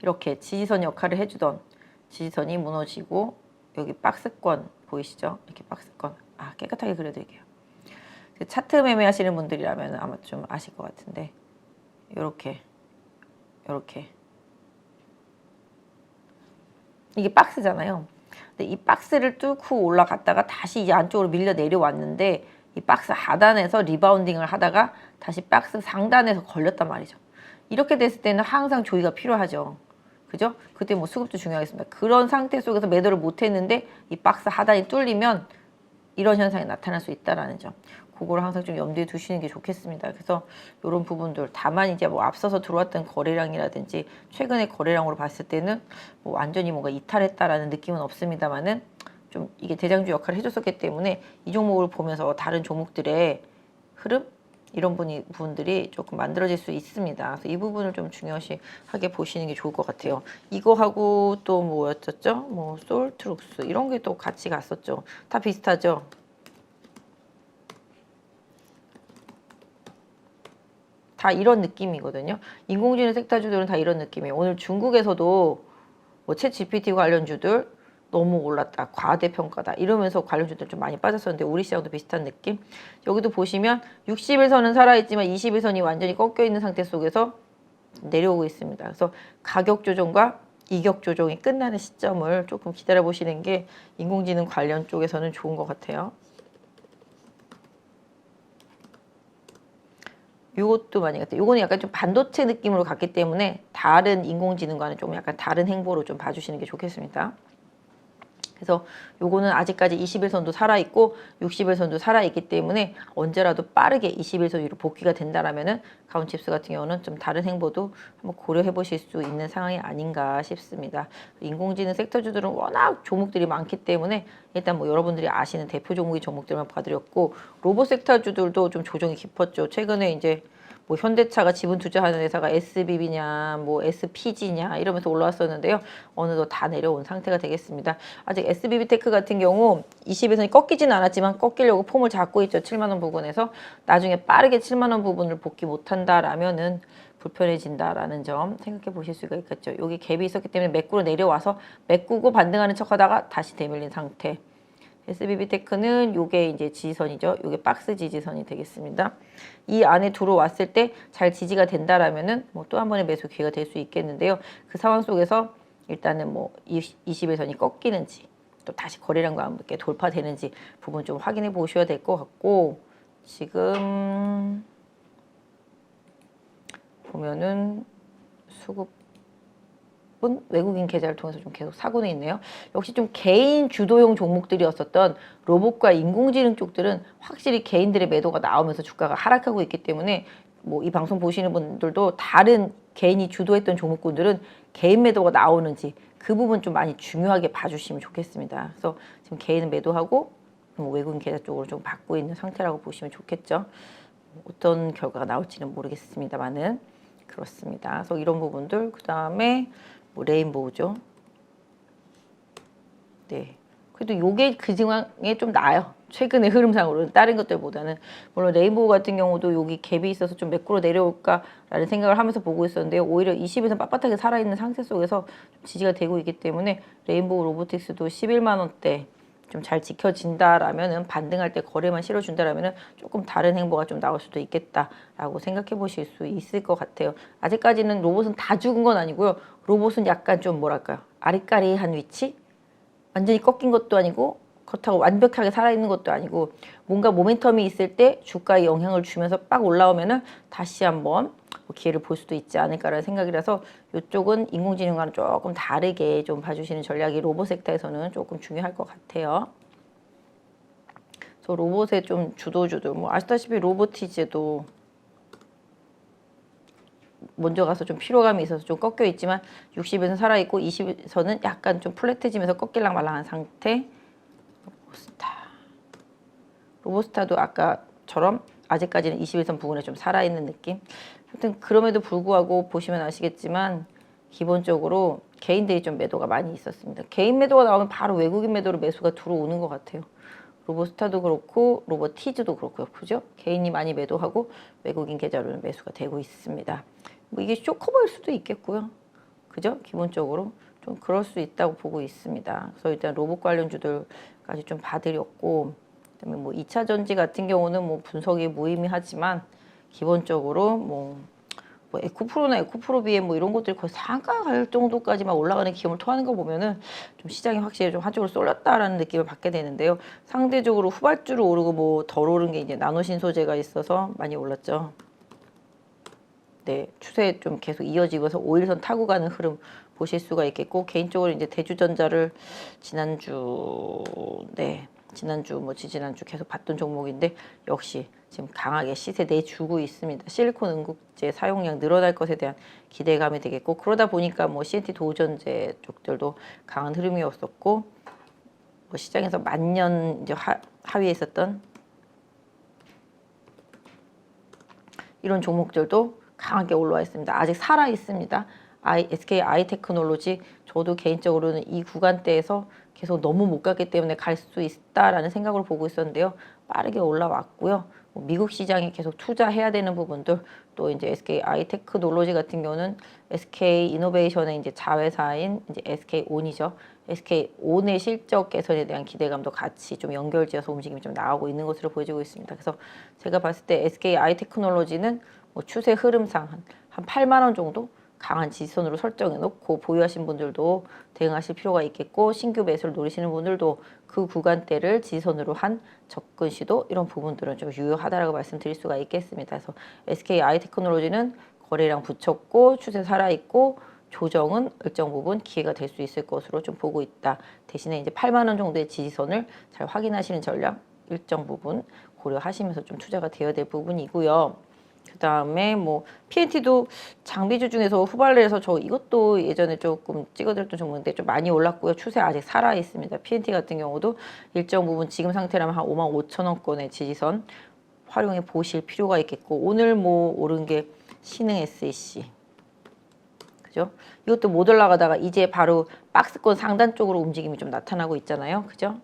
이렇게 지지선 역할을 해주던 지지선이 무너지고 여기 박스권 보이시죠? 이렇게 박스권. 깨끗하게 그려드릴게요. 차트 매매하시는 분들이라면 아마 좀 아실 것 같은데 이렇게 이게 박스잖아요. 근데 이 박스를 뚫고 올라갔다가 다시 이제 안쪽으로 밀려 내려왔는데 이 박스 하단에서 리바운딩을 하다가 다시 박스 상단에서 걸렸단 말이죠. 이렇게 됐을 때는 항상 조이가 필요하죠. 그죠? 그때 뭐 수급도 중요하겠습니다. 그런 상태 속에서 매도를 못했는데 이 박스 하단이 뚫리면 이런 현상이 나타날 수 있다라는 점. 그거를 항상 좀 염두에 두시는 게 좋겠습니다. 그래서 이런 부분들 다만 이제 뭐 앞서서 들어왔던 거래량이라든지 최근의 거래량으로 봤을 때는 뭐 완전히 뭔가 이탈했다라는 느낌은 없습니다만은 좀 이게 대장주 역할을 해줬었기 때문에 이 종목을 보면서 다른 종목들의 흐름 이런 부분들이 조금 만들어질 수 있습니다. 그래서 이 부분을 좀 중요시하게 보시는 게 좋을 것 같아요. 이거하고 또 뭐였었죠? 뭐 솔트룩스 이런 게 또 같이 갔었죠. 다 비슷하죠. 다 이런 느낌이거든요. 인공지능 섹터주들은 다 이런 느낌이에요. 오늘 중국에서도 뭐 챗 GPT 관련주들 너무 올랐다, 과대평가다 이러면서 관련주들 좀 많이 빠졌었는데 우리 시장도 비슷한 느낌. 여기도 보시면 60일선은 살아있지만 20일선이 완전히 꺾여 있는 상태 속에서 내려오고 있습니다. 그래서 가격 조정과 이격 조정이 끝나는 시점을 조금 기다려 보시는 게 인공지능 관련 쪽에서는 좋은 것 같아요. 요것도 많이 같아요. 요거는 약간 좀 반도체 느낌으로 갔기 때문에 다른 인공지능과는 좀 약간 다른 행보로 좀 봐주시는 게 좋겠습니다. 그래서 요거는 아직까지 21선도 살아있고 61선도 살아있기 때문에 언제라도 빠르게 21선 위로 복귀가 된다라면은 가온칩스 같은 경우는 좀 다른 행보도 한번 고려해 보실 수 있는 상황이 아닌가 싶습니다. 인공지능 섹터주들은 워낙 종목들이 많기 때문에 일단 뭐 여러분들이 아시는 대표 종목의 종목들만 봐드렸고 로봇 섹터주들도 좀 조정이 깊었죠. 최근에 이제 뭐 현대차가 지분 투자하는 회사가 SBB냐 뭐 SPG냐 이러면서 올라왔었는데요. 어느덧 다 내려온 상태가 되겠습니다. 아직 SBB테크 같은 경우 20에선이 꺾이지는 않았지만 꺾이려고 폼을 잡고 있죠. 7만원 부분에서 나중에 빠르게 7만원 부분을 복귀 못한다라면은 불편해진다라는 점 생각해 보실 수가 있겠죠. 여기 갭이 있었기 때문에 매꾸로 내려와서 매꾸고 반등하는 척하다가 다시 되밀린 상태. SBB테크는 요게 이제 지지선이죠. 요게 박스 지지선이 되겠습니다. 이 안에 들어왔을 때 잘 지지가 된다라면은 뭐 또 한 번의 매수 기회가 될 수 있겠는데요. 그 상황 속에서 일단은 뭐 20일선이 꺾이는지 또 다시 거래량과 함께 돌파되는지 부분 좀 확인해 보셔야 될 것 같고 지금 보면은 수급 외국인 계좌를 통해서 좀 계속 사고는 있네요. 역시 좀 개인 주도형 종목들이었었던 로봇과 인공지능 쪽들은 확실히 개인들의 매도가 나오면서 주가가 하락하고 있기 때문에 뭐 이 방송 보시는 분들도 다른 개인이 주도했던 종목군들은 개인 매도가 나오는지 그 부분 좀 많이 중요하게 봐주시면 좋겠습니다. 그래서 지금 개인은 매도하고 외국인 계좌 쪽으로 좀 받고 있는 상태라고 보시면 좋겠죠. 어떤 결과가 나올지는 모르겠습니다만은 그렇습니다. 그래서 이런 부분들 그 다음에 뭐 레인보우죠. 네. 그래도 요게 그 상황에 좀 나아요. 최근의 흐름상으로는 다른 것들보다는 물론 레인보우 같은 경우도 여기 갭이 있어서 좀 매꾸로 내려올까라는 생각을 하면서 보고 있었는데요. 오히려 20에서 빳빳하게 살아있는 상태 속에서 지지가 되고 있기 때문에 레인보우 로보틱스도 11만 원대 좀 잘 지켜진다라면은 반등할 때 거래만 실어준다라면은 조금 다른 행보가 좀 나올 수도 있겠다라고 생각해 보실 수 있을 것 같아요. 아직까지는 로봇은 다 죽은 건 아니고요. 로봇은 약간 좀 뭐랄까요, 아리까리한 위치, 완전히 꺾인 것도 아니고 그렇다고 완벽하게 살아있는 것도 아니고 뭔가 모멘텀이 있을 때 주가에 영향을 주면서 빡 올라오면은 다시 한번 기회를 볼 수도 있지 않을까라는 생각이라서 이쪽은 인공지능과는 조금 다르게 좀 봐주시는 전략이 로봇 섹터에서는 조금 중요할 것 같아요. 저 로봇의 좀 주도주들 뭐 아시다시피 로보티즈도 먼저 가서 좀 피로감이 있어서 좀 꺾여 있지만 60에서 살아있고 20에서는 약간 좀 플랫해지면서 꺾일랑 말랑한 상태. 로봇스타도 아까처럼 아직까지는 21선 부분에 좀 살아있는 느낌. 하여튼 그럼에도 불구하고 보시면 아시겠지만 기본적으로 개인들이 좀 매도가 많이 있었습니다. 개인 매도가 나오면 바로 외국인 매도로 매수가 들어오는 것 같아요. 로보스타도 그렇고 로보티즈도 그렇고요. 그죠? 개인이 많이 매도하고 외국인 계좌로는 매수가 되고 있습니다. 뭐 이게 쇼커버일 수도 있겠고요. 그죠? 기본적으로 좀 그럴 수 있다고 보고 있습니다. 그래서 일단 로봇 관련주들까지 좀 봐드렸고, 그다음에 뭐 2차 전지 같은 경우는 뭐 분석이 무의미하지만 기본적으로 뭐 에코프로나 에코프로비에 뭐 이런 것들이 거의 상가 갈 정도까지만 올라가는 기염을 토하는 거 보면은 좀 시장이 확실히 좀 한쪽으로 쏠렸다라는 느낌을 받게 되는데요. 상대적으로 후발주로 오르고 뭐 덜 오른 게 이제 나노신 소재가 있어서 많이 올랐죠. 네, 추세 좀 계속 이어지면서 5일선 타고 가는 흐름 보실 수가 있겠고, 개인적으로 이제 대주전자를 지난주 뭐 지지난주 계속 봤던 종목인데 역시 지금 강하게 시세 내주고 있습니다. 실리콘 응급제 사용량 늘어날 것에 대한 기대감이 되겠고, 그러다 보니까 뭐 CNT 도전제 쪽들도 강한 흐름이었었고, 뭐 시장에서 만년 이제 하위에 있었던 이런 종목들도 강하게 올라와 있습니다. 아직 살아 있습니다. SK 아이테크놀로지, 저도 개인적으로는 이 구간대에서 계속 너무 못 갔기 때문에 갈 수 있다라는 생각으로 보고 있었는데요. 빠르게 올라왔고요. 뭐 미국 시장에 계속 투자해야 되는 부분들, 또 이제 SK 아이테크놀로지 같은 경우는 SK 이노베이션의 이제 자회사인 이제 SK온이죠. SK온의 실적 개선에 대한 기대감도 같이 좀 연결지어서 움직임이 좀 나오고 있는 것으로 보여지고 있습니다. 그래서 제가 봤을 때 SK 아이테크놀로지는 뭐 추세 흐름상 한 8만 원 정도 강한 지지선으로 설정해 놓고 보유하신 분들도 대응하실 필요가 있겠고, 신규 매수를 노리시는 분들도 그 구간대를 지지선으로 한 접근 시도, 이런 부분들은 좀 유효하다라고 말씀드릴 수가 있겠습니다. 그래서 SK 아이테크놀로지는 거래량 붙였고 추세 살아있고 조정은 일정 부분 기회가 될 수 있을 것으로 좀 보고 있다. 대신에 이제 8만 원 정도의 지지선을 잘 확인하시는 전략 일정 부분 고려하시면서 좀 투자가 되어야 될 부분이고요. 그 다음에 뭐 PNT도 장비주 중에서 후발레에서 저 이것도 예전에 조금 찍어드렸던 종목인데 좀 많이 올랐고요. 추세 아직 살아 있습니다. PNT 같은 경우도 일정 부분 지금 상태라면 한 5만 5천 원권의 지지선 활용해 보실 필요가 있겠고, 오늘 뭐 오른 게 신흥 SEC, 그죠? 이것도 못 올라가다가 이제 바로 박스권 상단 쪽으로 움직임이 좀 나타나고 있잖아요. 그죠?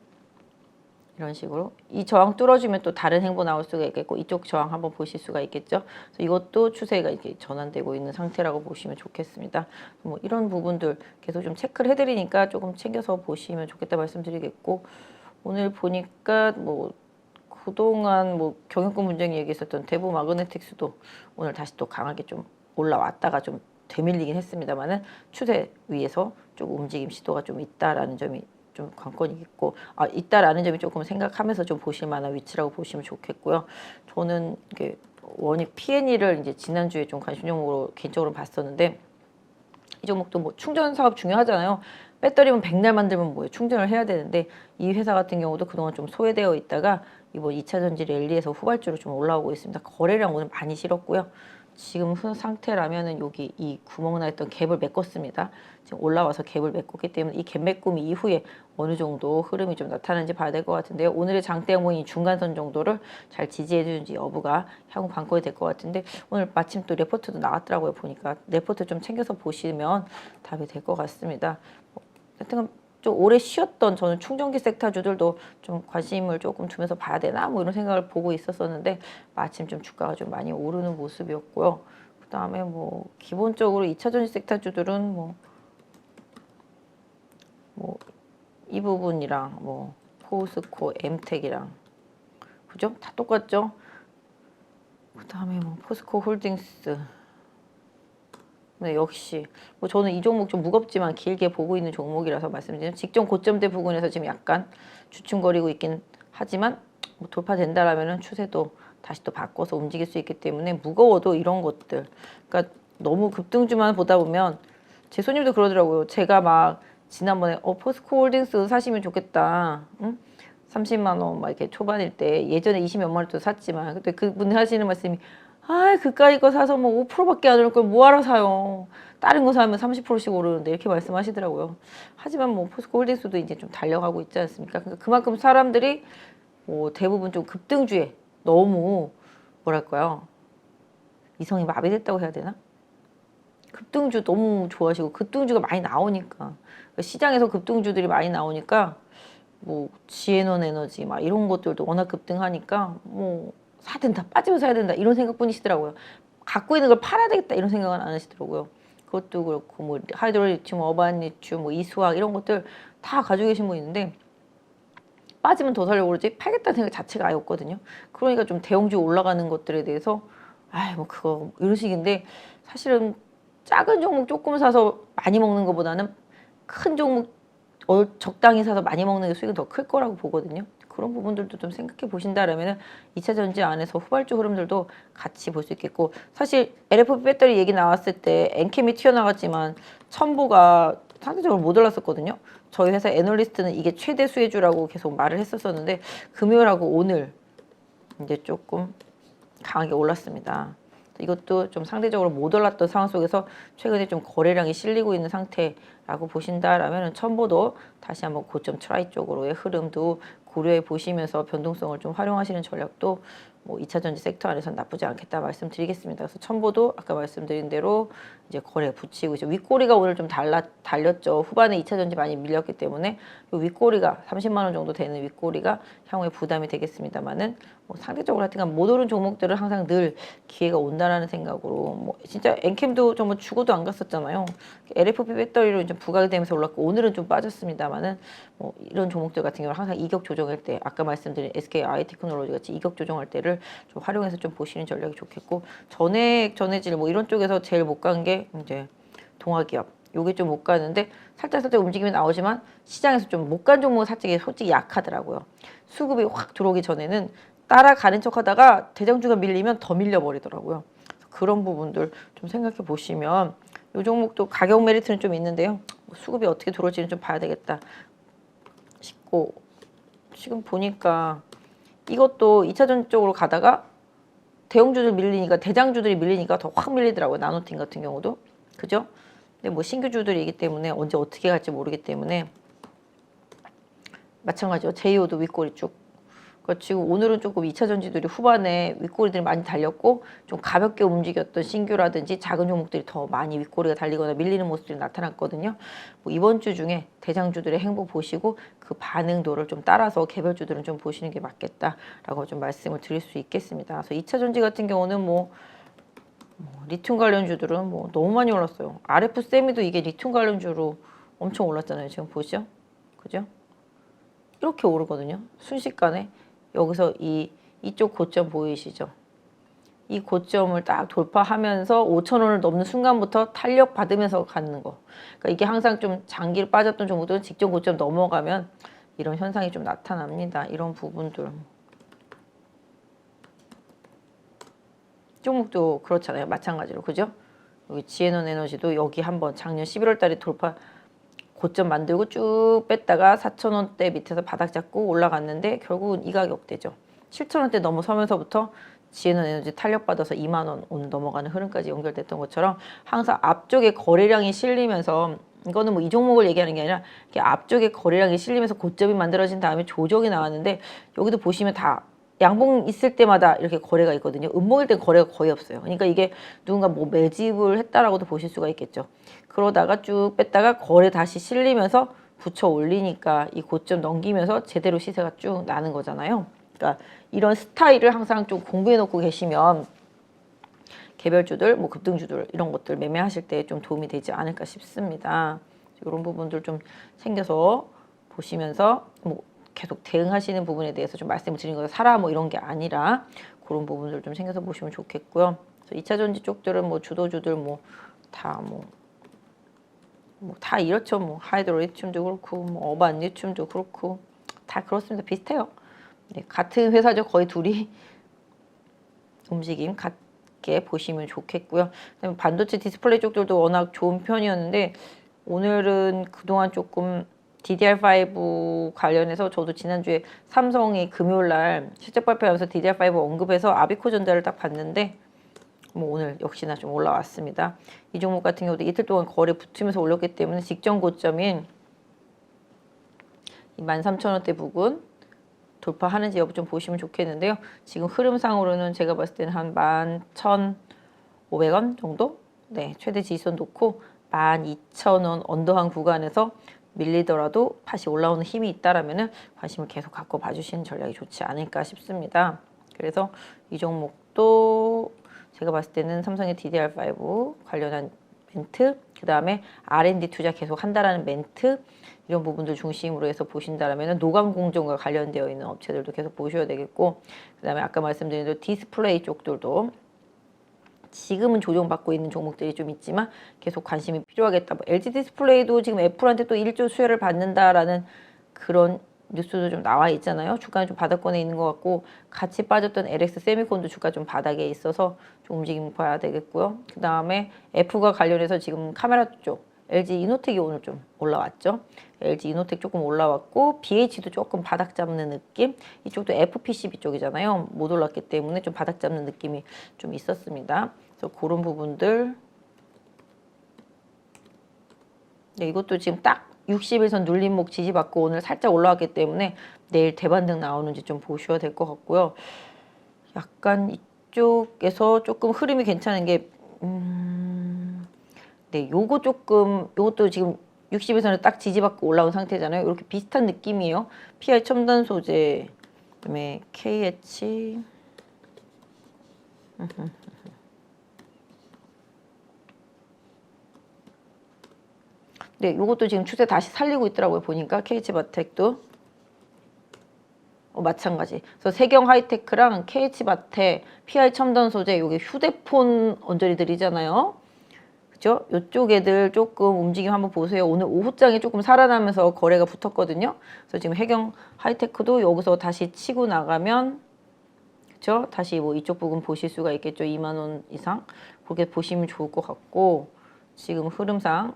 이런 식으로 이 저항 뚫어주면 또 다른 행보 나올 수가 있겠고, 이쪽 저항 한번 보실 수가 있겠죠. 그래서 이것도 추세가 이렇게 전환되고 있는 상태라고 보시면 좋겠습니다. 뭐 이런 부분들 계속 좀 체크를 해드리니까 조금 챙겨서 보시면 좋겠다 말씀드리겠고, 오늘 보니까 뭐 그동안 뭐 경영권 분쟁 얘기했었던 대부 마그네틱스도 오늘 다시 또 강하게 좀 올라왔다가 좀 되밀리긴 했습니다만은 추세 위에서 좀 움직임 시도가 좀 있다라는 점이 좀 관건이겠고, 있다라는 점이 조금 생각하면서 좀 보실 만한 위치라고 보시면 좋겠고요. 저는 이게 원익 P&E를 이제 지난주에 좀 관심 종목으로 개인적으로 봤었는데, 이 종목도 뭐 충전 사업 중요하잖아요. 배터리만 백날 만들면 뭐예요? 충전을 해야 되는데, 이 회사 같은 경우도 그동안 좀 소외되어 있다가 이번 2차 전지 랠리에서 후발주로 좀 올라오고 있습니다. 거래량 오늘 많이 실었고요. 지금 상태라면은 여기 이 구멍 나 있던 갭을 메꿨습니다. 지금 올라와서 갭을 메꿨기 때문에 이 갭 메꿈 이후에 어느 정도 흐름이 좀 나타나는지 봐야 될 것 같은데요. 오늘의 장대 모인 중간선 정도를 잘 지지해 주는지 여부가 향후 관건이 될 것 같은데, 오늘 마침 또 레포트도 나왔더라고요. 보니까 레포트 좀 챙겨서 보시면 답이 될 것 같습니다. 하여튼 좀 오래 쉬었던 저는 충전기 섹터주들도 좀 관심을 조금 두면서 봐야 되나 뭐 이런 생각을 보고 있었었는데, 마침 좀 주가가 좀 많이 오르는 모습이었고요. 그 다음에 뭐 기본적으로 2차 전지 섹터주들은 뭐 이 부분이랑 뭐 포스코, 엠텍이랑, 그죠? 다 똑같죠? 그 다음에 뭐 포스코 홀딩스, 네, 역시 뭐 저는 이 종목 좀 무겁지만 길게 보고 있는 종목이라서 말씀드리면, 직전 고점대 부근에서 지금 약간 주춤거리고 있긴 하지만 뭐 돌파된다라면은 추세도 다시 또 바꿔서 움직일 수 있기 때문에, 무거워도 이런 것들, 그러니까 너무 급등주만 보다 보면, 제 손님도 그러더라고요. 제가 막 지난번에 포스코 홀딩스 사시면 좋겠다, 응? 30만 원 막 이렇게 초반일 때, 예전에 20몇만 원도 샀지만, 그때 그분이 하시는 말씀이, 그까이 거 사서 뭐 5%밖에 안 오를 걸 뭐하러 사요. 다른 거 사면 30%씩 오르는데, 이렇게 말씀하시더라고요. 하지만 뭐 포스코 홀딩스도 이제 좀 달려가고 있지 않습니까? 그러니까 그만큼 사람들이 뭐 대부분 좀 급등주에 너무 뭐랄까요, 이성이 마비됐다고 해야 되나? 급등주 너무 좋아하시고 급등주가 많이 나오니까 시장에서 급등주들이 많이 나오니까 뭐 지에논 에너지 막 이런 것들도 워낙 급등하니까 뭐 사야 된다, 빠지면 사야 된다 이런 생각뿐이시더라고요. 갖고 있는 걸 팔아야 되겠다 이런 생각은 안 하시더라고요. 그것도 그렇고 뭐 하이드로리튬, 어반리튬, 뭐 이수학 이런 것들 다 가지고 계신 분 있는데 빠지면 더 살려고 그러지 팔겠다는 생각 자체가 아예 없거든요. 그러니까 좀 대형주 올라가는 것들에 대해서 아이 뭐 그거 이런 식인데 사실은 작은 종목 조금 사서 많이 먹는 것보다는 큰 종목 적당히 사서 많이 먹는 게 수익은 더 클 거라고 보거든요. 그런 부분들도 좀 생각해 보신다라면 2차 전지 안에서 후발주 흐름들도 같이 볼 수 있겠고 사실 LFP 배터리 얘기 나왔을 때 엔캠이 튀어나갔지만 첨보가 상대적으로 못 올랐었거든요. 저희 회사 애널리스트는 이게 최대 수혜주라고 계속 말을 했었었는데 금요일하고 오늘 이제 조금 강하게 올랐습니다. 이것도 좀 상대적으로 못 올랐던 상황 속에서 최근에 좀 거래량이 실리고 있는 상태라고 보신다라면 첨보도 다시 한번 고점 트라이 쪽으로의 흐름도 고려해 보시면서 변동성을 좀 활용하시는 전략도 뭐 2차 전지 섹터 안에서는 나쁘지 않겠다 말씀드리겠습니다. 그래서 첨보도 아까 말씀드린 대로 이제 거래 붙이고 이제 윗꼬리가 오늘 좀 달렸죠. 후반에 2차 전지 많이 밀렸기 때문에 이 윗꼬리가 30만 원 정도 되는 윗꼬리가 향후에 부담이 되겠습니다만은 뭐 상대적으로 하여튼 못 오른 종목들은 항상 늘 기회가 온다라는 생각으로 뭐 진짜 엔캠도 정말 죽어도 안 갔었잖아요. LFP 배터리로 이제 부각이 되면서 올랐고 오늘은 좀 빠졌습니다만은 뭐 이런 종목들 같은 경우는 항상 이격 조정할 때 아까 말씀드린 SK 아이테크놀로지 같이 이격 조정할 때를 좀 활용해서 좀 보시는 전략이 좋겠고 전해질 뭐 이런 쪽에서 제일 못 간 게 이제 동아기업 요게 좀 못 가는데 살짝 움직임이 나오지만 시장에서 좀 못 간 종목은 솔직히 약하더라고요. 수급이 확 들어오기 전에는 따라가는 척하다가 대장주가 밀리면 더 밀려버리더라고요. 그런 부분들 좀 생각해 보시면 이 종목도 가격 메리트는 좀 있는데요. 수급이 어떻게 들어올지는 좀 봐야 되겠다 싶고 지금 보니까 이것도 2차전 쪽으로 가다가 대형주들 밀리니까 대장주들이 밀리니까 더 확 밀리더라고요. 나노팀 같은 경우도 그죠? 근데 뭐 신규주들이기 때문에 언제 어떻게 갈지 모르기 때문에 마찬가지로 제이오도 윗꼬리 쭉. 그러니까 지금 오늘은 조금 2차 전지들이 후반에 윗꼬리들이 많이 달렸고 좀 가볍게 움직였던 신규라든지 작은 종목들이 더 많이 윗꼬리가 달리거나 밀리는 모습들이 나타났거든요. 뭐 이번 주 중에 대장주들의 행보 보시고 그 반응도를 좀 따라서 개별주들은 좀 보시는 게 맞겠다라고 좀 말씀을 드릴 수 있겠습니다. 그래서 2차 전지 같은 경우는 뭐 리튬 관련주들은 뭐 너무 많이 올랐어요. RF 세미도 이게 리튬 관련주로 엄청 올랐잖아요. 지금 보시죠. 그죠? 이렇게 오르거든요. 순식간에 여기서 이쪽 고점 보이시죠? 이 고점을 딱 돌파하면서 5,000원을 넘는 순간부터 탄력 받으면서 가는 거. 그러니까 이게 항상 좀 장기를 빠졌던 종목들은 직전 고점 넘어가면 이런 현상이 좀 나타납니다. 이런 부분들. 종목도 그렇잖아요. 마찬가지로. 그죠? 여기 지에논 에너지도 여기 한번 작년 11월 달에 돌파 고점 만들고 쭉 뺐다가 4,000원대 밑에서 바닥 잡고 올라갔는데 결국은 이 가격대죠. 7,000원대 넘어서면서부터 지에논 에너지 탄력받아서 2만 원 오늘 넘어가는 흐름까지 연결됐던 것처럼 항상 앞쪽에 거래량이 실리면서 이거는 뭐 이 종목을 얘기하는 게 아니라 이렇게 앞쪽에 거래량이 실리면서 고점이 만들어진 다음에 조정이 나왔는데 여기도 보시면 다 양봉 있을 때마다 이렇게 거래가 있거든요. 음봉일 땐 거래가 거의 없어요. 그러니까 이게 누군가 뭐 매집을 했다라고도 보실 수가 있겠죠. 그러다가 쭉 뺐다가 거래 다시 실리면서 붙여 올리니까 이 고점 넘기면서 제대로 시세가 쭉 나는 거잖아요. 그러니까 이런 스타일을 항상 좀 공부해 놓고 계시면 개별주들, 뭐 급등주들 이런 것들 매매하실 때 좀 도움이 되지 않을까 싶습니다. 이런 부분들 좀 챙겨서 보시면서 뭐 계속 대응하시는 부분에 대해서 좀 말씀을 드린 거예요. 사라 뭐 이런 게 아니라 그런 부분들 좀 챙겨서 보시면 좋겠고요. 그래서 2차 전지 쪽들은 뭐 주도주들 뭐 다 이렇죠. 뭐 하이드로리튬도 그렇고 뭐 어반 리튬도 그렇고 다 그렇습니다. 비슷해요. 네, 같은 회사죠. 거의 둘이 움직임 같게 보시면 좋겠고요. 그다음에 반도체 디스플레이 쪽들도 워낙 좋은 편이었는데 오늘은 그동안 조금 DDR5 관련해서 저도 지난주에 삼성이 금요일날 실적 발표하면서 DDR5 언급해서 아비코 전자를 딱 봤는데 뭐 오늘 역시나 좀 올라왔습니다. 이 종목 같은 경우도 이틀 동안 거래 붙으면서 올렸기 때문에 직전 고점인 13,000원대 부근 돌파하는지 여부 좀 보시면 좋겠는데요. 지금 흐름상으로는 제가 봤을 때는 한 11,500원 정도? 네, 최대 지지선 놓고 12,000원 언더한 구간에서 밀리더라도 다시 올라오는 힘이 있다라면은 관심을 계속 갖고 봐주시는 전략이 좋지 않을까 싶습니다. 그래서 이 종목도 제가 봤을 때는 삼성의 DDR5 관련한 멘트, 그 다음에 R&D 투자 계속 한다라는 멘트, 이런 부분들 중심으로 해서 보신다라면 노광 공정과 관련되어 있는 업체들도 계속 보셔야 되겠고, 그 다음에 아까 말씀드린 대로 디스플레이 쪽들도 지금은 조정받고 있는 종목들이 좀 있지만 계속 관심이 필요하겠다. 뭐 LG 디스플레이도 지금 애플한테 또 1조 수혜를 받는다라는 그런 뉴스도 좀 나와 있잖아요. 주가는 좀 바닥권에 있는 것 같고, 같이 빠졌던 LX 세미콘도 주가 좀 바닥에 있어서 좀 움직임 봐야 되겠고요. 그 다음에 F과 관련해서 지금 카메라 쪽 LG 이노텍이 오늘 좀 올라왔죠. LG 이노텍 조금 올라왔고, BH도 조금 바닥 잡는 느낌. 이쪽도 FPCB 쪽이잖아요. 못 올랐기 때문에 좀 바닥 잡는 느낌이 좀 있었습니다. 그래서 그런 부분들. 네, 이것도 지금 딱 60일선 눌림목 지지받고 오늘 살짝 올라왔기 때문에 내일 대반등 나오는지 좀 보셔야 될 것 같고요. 약간 이쪽에서 조금 흐름이 괜찮은 게 네, 요것도 지금 60일선에 딱 지지받고 올라온 상태잖아요. 이렇게 비슷한 느낌이에요. PI 첨단 소재, 그다음에 KH 네, 요것도 지금 추세 다시 살리고 있더라고요. 보니까 KH바텍도 마찬가지. 그래서 세경 하이테크랑 KH바텍, PI 첨단 소재, 요게 휴대폰 언저리들이잖아요. 그죠? 요쪽 애들 조금 움직임 한번 보세요. 오늘 오후장에 조금 살아나면서 거래가 붙었거든요. 그래서 지금 해경 하이테크도 여기서 다시 치고 나가면, 그죠? 다시 뭐 이쪽 부분 보실 수가 있겠죠. 2만 원 이상. 그렇게 보시면 좋을 것 같고, 지금 흐름상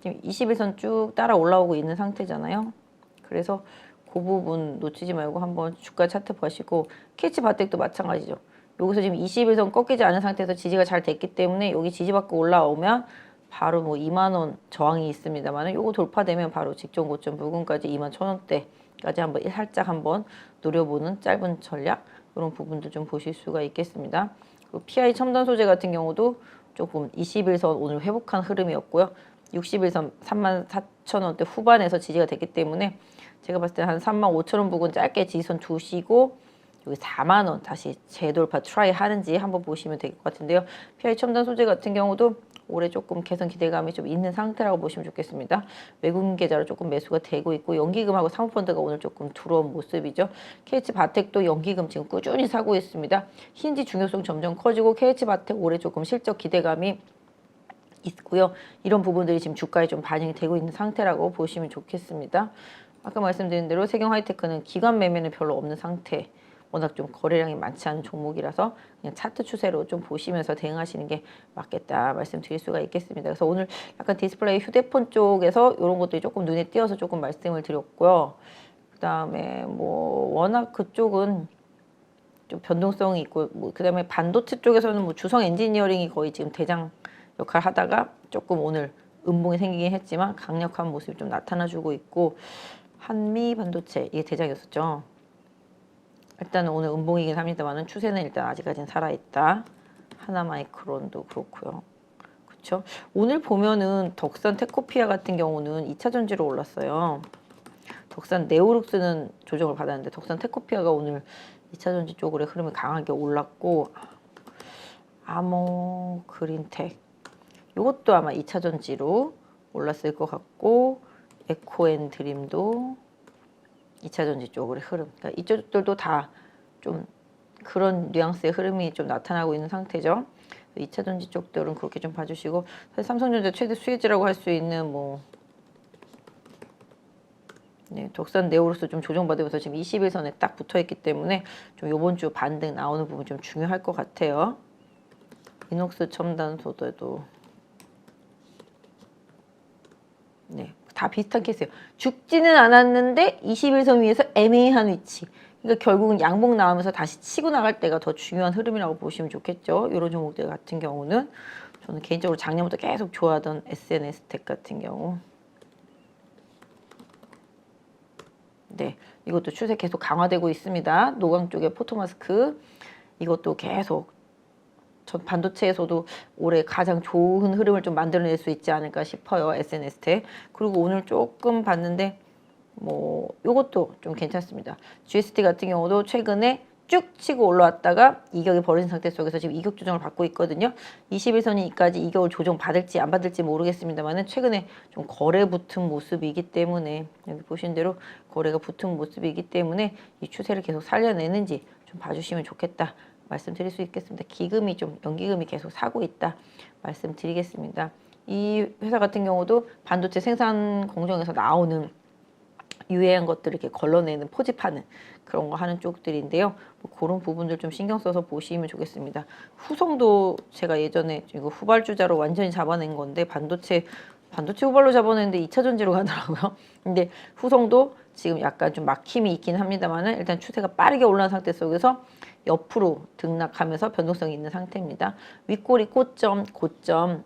지금 21선 쭉 따라 올라오고 있는 상태잖아요. 그래서 그 부분 놓치지 말고 한번 주가 차트 보시고, KH바텍도 마찬가지죠. 여기서 지금 21선 꺾이지 않은 상태에서 지지가 잘 됐기 때문에 여기 지지받고 올라오면 바로 뭐 2만 원 저항이 있습니다만, 요거 돌파되면 바로 직전 고점 부근까지 2만 1,000원대까지 한번 살짝 한번 노려보는 짧은 전략, 이런 부분도 좀 보실 수가 있겠습니다. 그리고 PI 첨단 소재 같은 경우도 조금 21선 오늘 회복한 흐름이었고요. 61선 34,000원대 후반에서 지지가 됐기 때문에 제가 봤을 때 한 35,000원 부근 짧게 지지선 두시고 여기 4만 원 다시 재돌파 트라이 하는지 한번 보시면 될 것 같은데요. PI 첨단 소재 같은 경우도 올해 조금 개선 기대감이 좀 있는 상태라고 보시면 좋겠습니다. 외국인 계좌로 조금 매수가 되고 있고, 연기금하고 사모펀드가 오늘 조금 들어온 모습이죠. KH바텍도 연기금 지금 꾸준히 사고 있습니다. 힌지 중요성 점점 커지고 KH바텍 올해 조금 실적 기대감이 있고요. 이런 부분들이 지금 주가에 좀 반영이 되고 있는 상태라고 보시면 좋겠습니다. 아까 말씀드린 대로 세경 하이테크는 기관 매매는 별로 없는 상태. 워낙 좀 거래량이 많지 않은 종목이라서 그냥 차트 추세로 좀 보시면서 대응하시는 게 맞겠다 말씀드릴 수가 있겠습니다. 그래서 오늘 약간 디스플레이 휴대폰 쪽에서 이런 것들이 조금 눈에 띄어서 조금 말씀을 드렸고요. 그 다음에 뭐 워낙 그쪽은 좀 변동성이 있고, 뭐 그다음에 반도체 쪽에서는 뭐 주성 엔지니어링이 거의 지금 대장 역할을 하다가 조금 오늘 음봉이 생기긴 했지만 강력한 모습이 좀 나타나주고 있고, 한미 반도체 이게 대장이었었죠. 일단 오늘 음봉이긴 합니다만은 추세는 일단 아직까지는 살아있다. 하나마이크론도 그렇고요. 그렇죠? 오늘 보면은 덕산 테코피아 같은 경우는 2차 전지로 올랐어요. 덕산 네오룩스는 조정을 받았는데 덕산 테코피아가 오늘 2차 전지 쪽으로 흐름이 강하게 올랐고, 아모 그린텍 이것도 아마 2차 전지로 올랐을 것 같고, 에코앤드림도 2차 전지 쪽으로의 흐름. 그러니까 이쪽들도 다 좀 그런 뉘앙스의 흐름이 좀 나타나고 있는 상태죠. 2차 전지 쪽들은 그렇게 좀 봐주시고, 사실 삼성전자 최대 수혜주라고 할 수 있는 뭐 네, 덕산 네오로스 좀 조정받으면서 지금 21선에 딱 붙어있기 때문에 좀 이번 주 반등 나오는 부분 좀 중요할 것 같아요. 이녹스 첨단 소재도 네, 다 비슷한 케이스예요. 죽지는 않았는데 21선 위에서 애매한 위치. 그러니까 결국은 양봉 나오면서 다시 치고 나갈 때가 더 중요한 흐름이라고 보시면 좋겠죠. 이런 종목들 같은 경우는 저는 개인적으로 작년부터 계속 좋아하던 SNS텍 같은 경우, 네, 이것도 추세 계속 강화되고 있습니다. 노광 쪽에 포토마스크 이것도 계속 전 반도체에서도 올해 가장 좋은 흐름을 좀 만들어낼 수 있지 않을까 싶어요. SNS텍. 그리고 오늘 조금 봤는데 뭐 요것도 좀 괜찮습니다. GST 같은 경우도 최근에 쭉 치고 올라왔다가 이격이 벌어진 상태 속에서 지금 이격 조정을 받고 있거든요. 21선이까지 이격을 조정 받을지 안 받을지 모르겠습니다만은 최근에 좀 거래 붙은 모습이기 때문에 여기 보신 대로 거래가 붙은 모습이기 때문에 이 추세를 계속 살려내는지 좀 봐주시면 좋겠다 말씀드릴 수 있겠습니다. 기금이 좀 연기금이 계속 사고 있다 말씀드리겠습니다. 이 회사 같은 경우도 반도체 생산 공정에서 나오는 유해한 것들을 이렇게 걸러내는 포집하는 그런 거 하는 쪽들인데요. 뭐 그런 부분들 좀 신경 써서 보시면 좋겠습니다. 후성도 제가 예전에 이거 후발주자로 완전히 잡아낸 건데 반도체 후발로 잡아냈는데 2차 전지로 가더라고요. 근데 후성도 지금 약간 좀 막힘이 있긴 합니다만은 일단 추세가 빠르게 올라온 상태 속에서 옆으로 등락하면서 변동성이 있는 상태입니다. 윗꼬리 고점